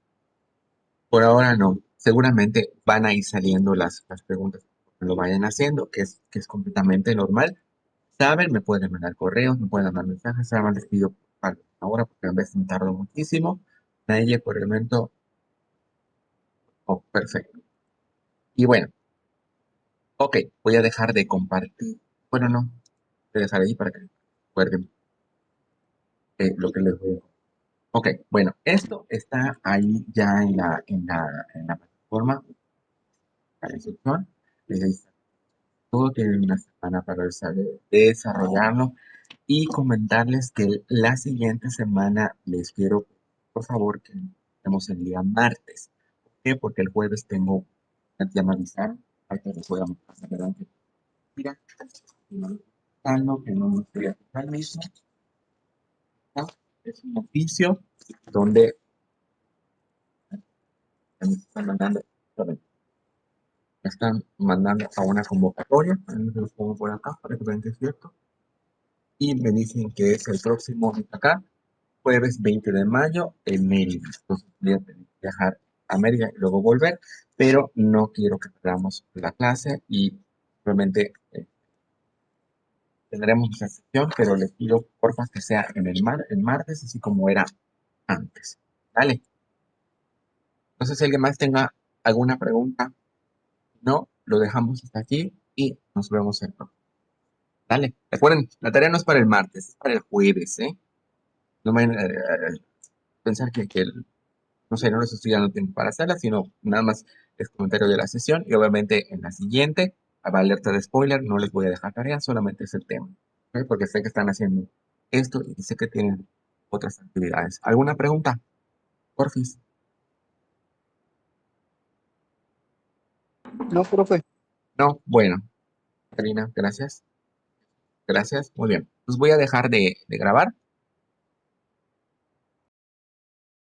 por ahora no. Seguramente van a ir saliendo las preguntas que lo vayan haciendo, que es completamente normal. Saben, me pueden mandar correos, me pueden mandar mensajes, saben, les pido por ahora porque a veces me tardo muchísimo. Nadie por el momento, oh, perfecto. Y bueno, ok, voy a dejar de compartir. Bueno, no, voy a dejar ahí para que recuerden lo que les voy a. Ok, bueno, esto está ahí ya en la plataforma, la instrucción. Todo tiene una semana para desarrollarlo y comentarles que la siguiente semana les quiero, por favor, que estemos el día martes. ¿Por qué? Porque el jueves tengo, ya me avisaron, ahorita les voy a pasar adelante. Mira, algo que no me estoy al mismo, ¿no? Es un oficio donde me están mandando, perdón, me están mandando a una convocatoria, se los pongo por acá para que vean que es cierto, y me dicen que es el próximo acá, jueves 20 de mayo en Mérida. Entonces voy a tener que viajar a Mérida y luego volver, pero no quiero que perdamos la clase y realmente tendremos esa sesión, pero les pido porfa que sea el martes, así como era antes. Vale. Entonces, si alguien más tenga alguna pregunta, no, lo dejamos hasta aquí y nos vemos el próximo. Dale. Recuerden, la tarea no es para el martes, es para el jueves, ¿eh? No me pensar que no sé, no les estoy dando tiempo para hacerla, sino nada más el comentario de la sesión y obviamente en la siguiente, a alerta de spoiler, no les voy a dejar tarea, solamente es el tema, ¿ok? Porque sé que están haciendo esto y sé que tienen otras actividades. ¿Alguna pregunta? Porfis. No, profe. No, bueno, Karina, gracias. Gracias, muy bien. Pues voy a dejar de grabar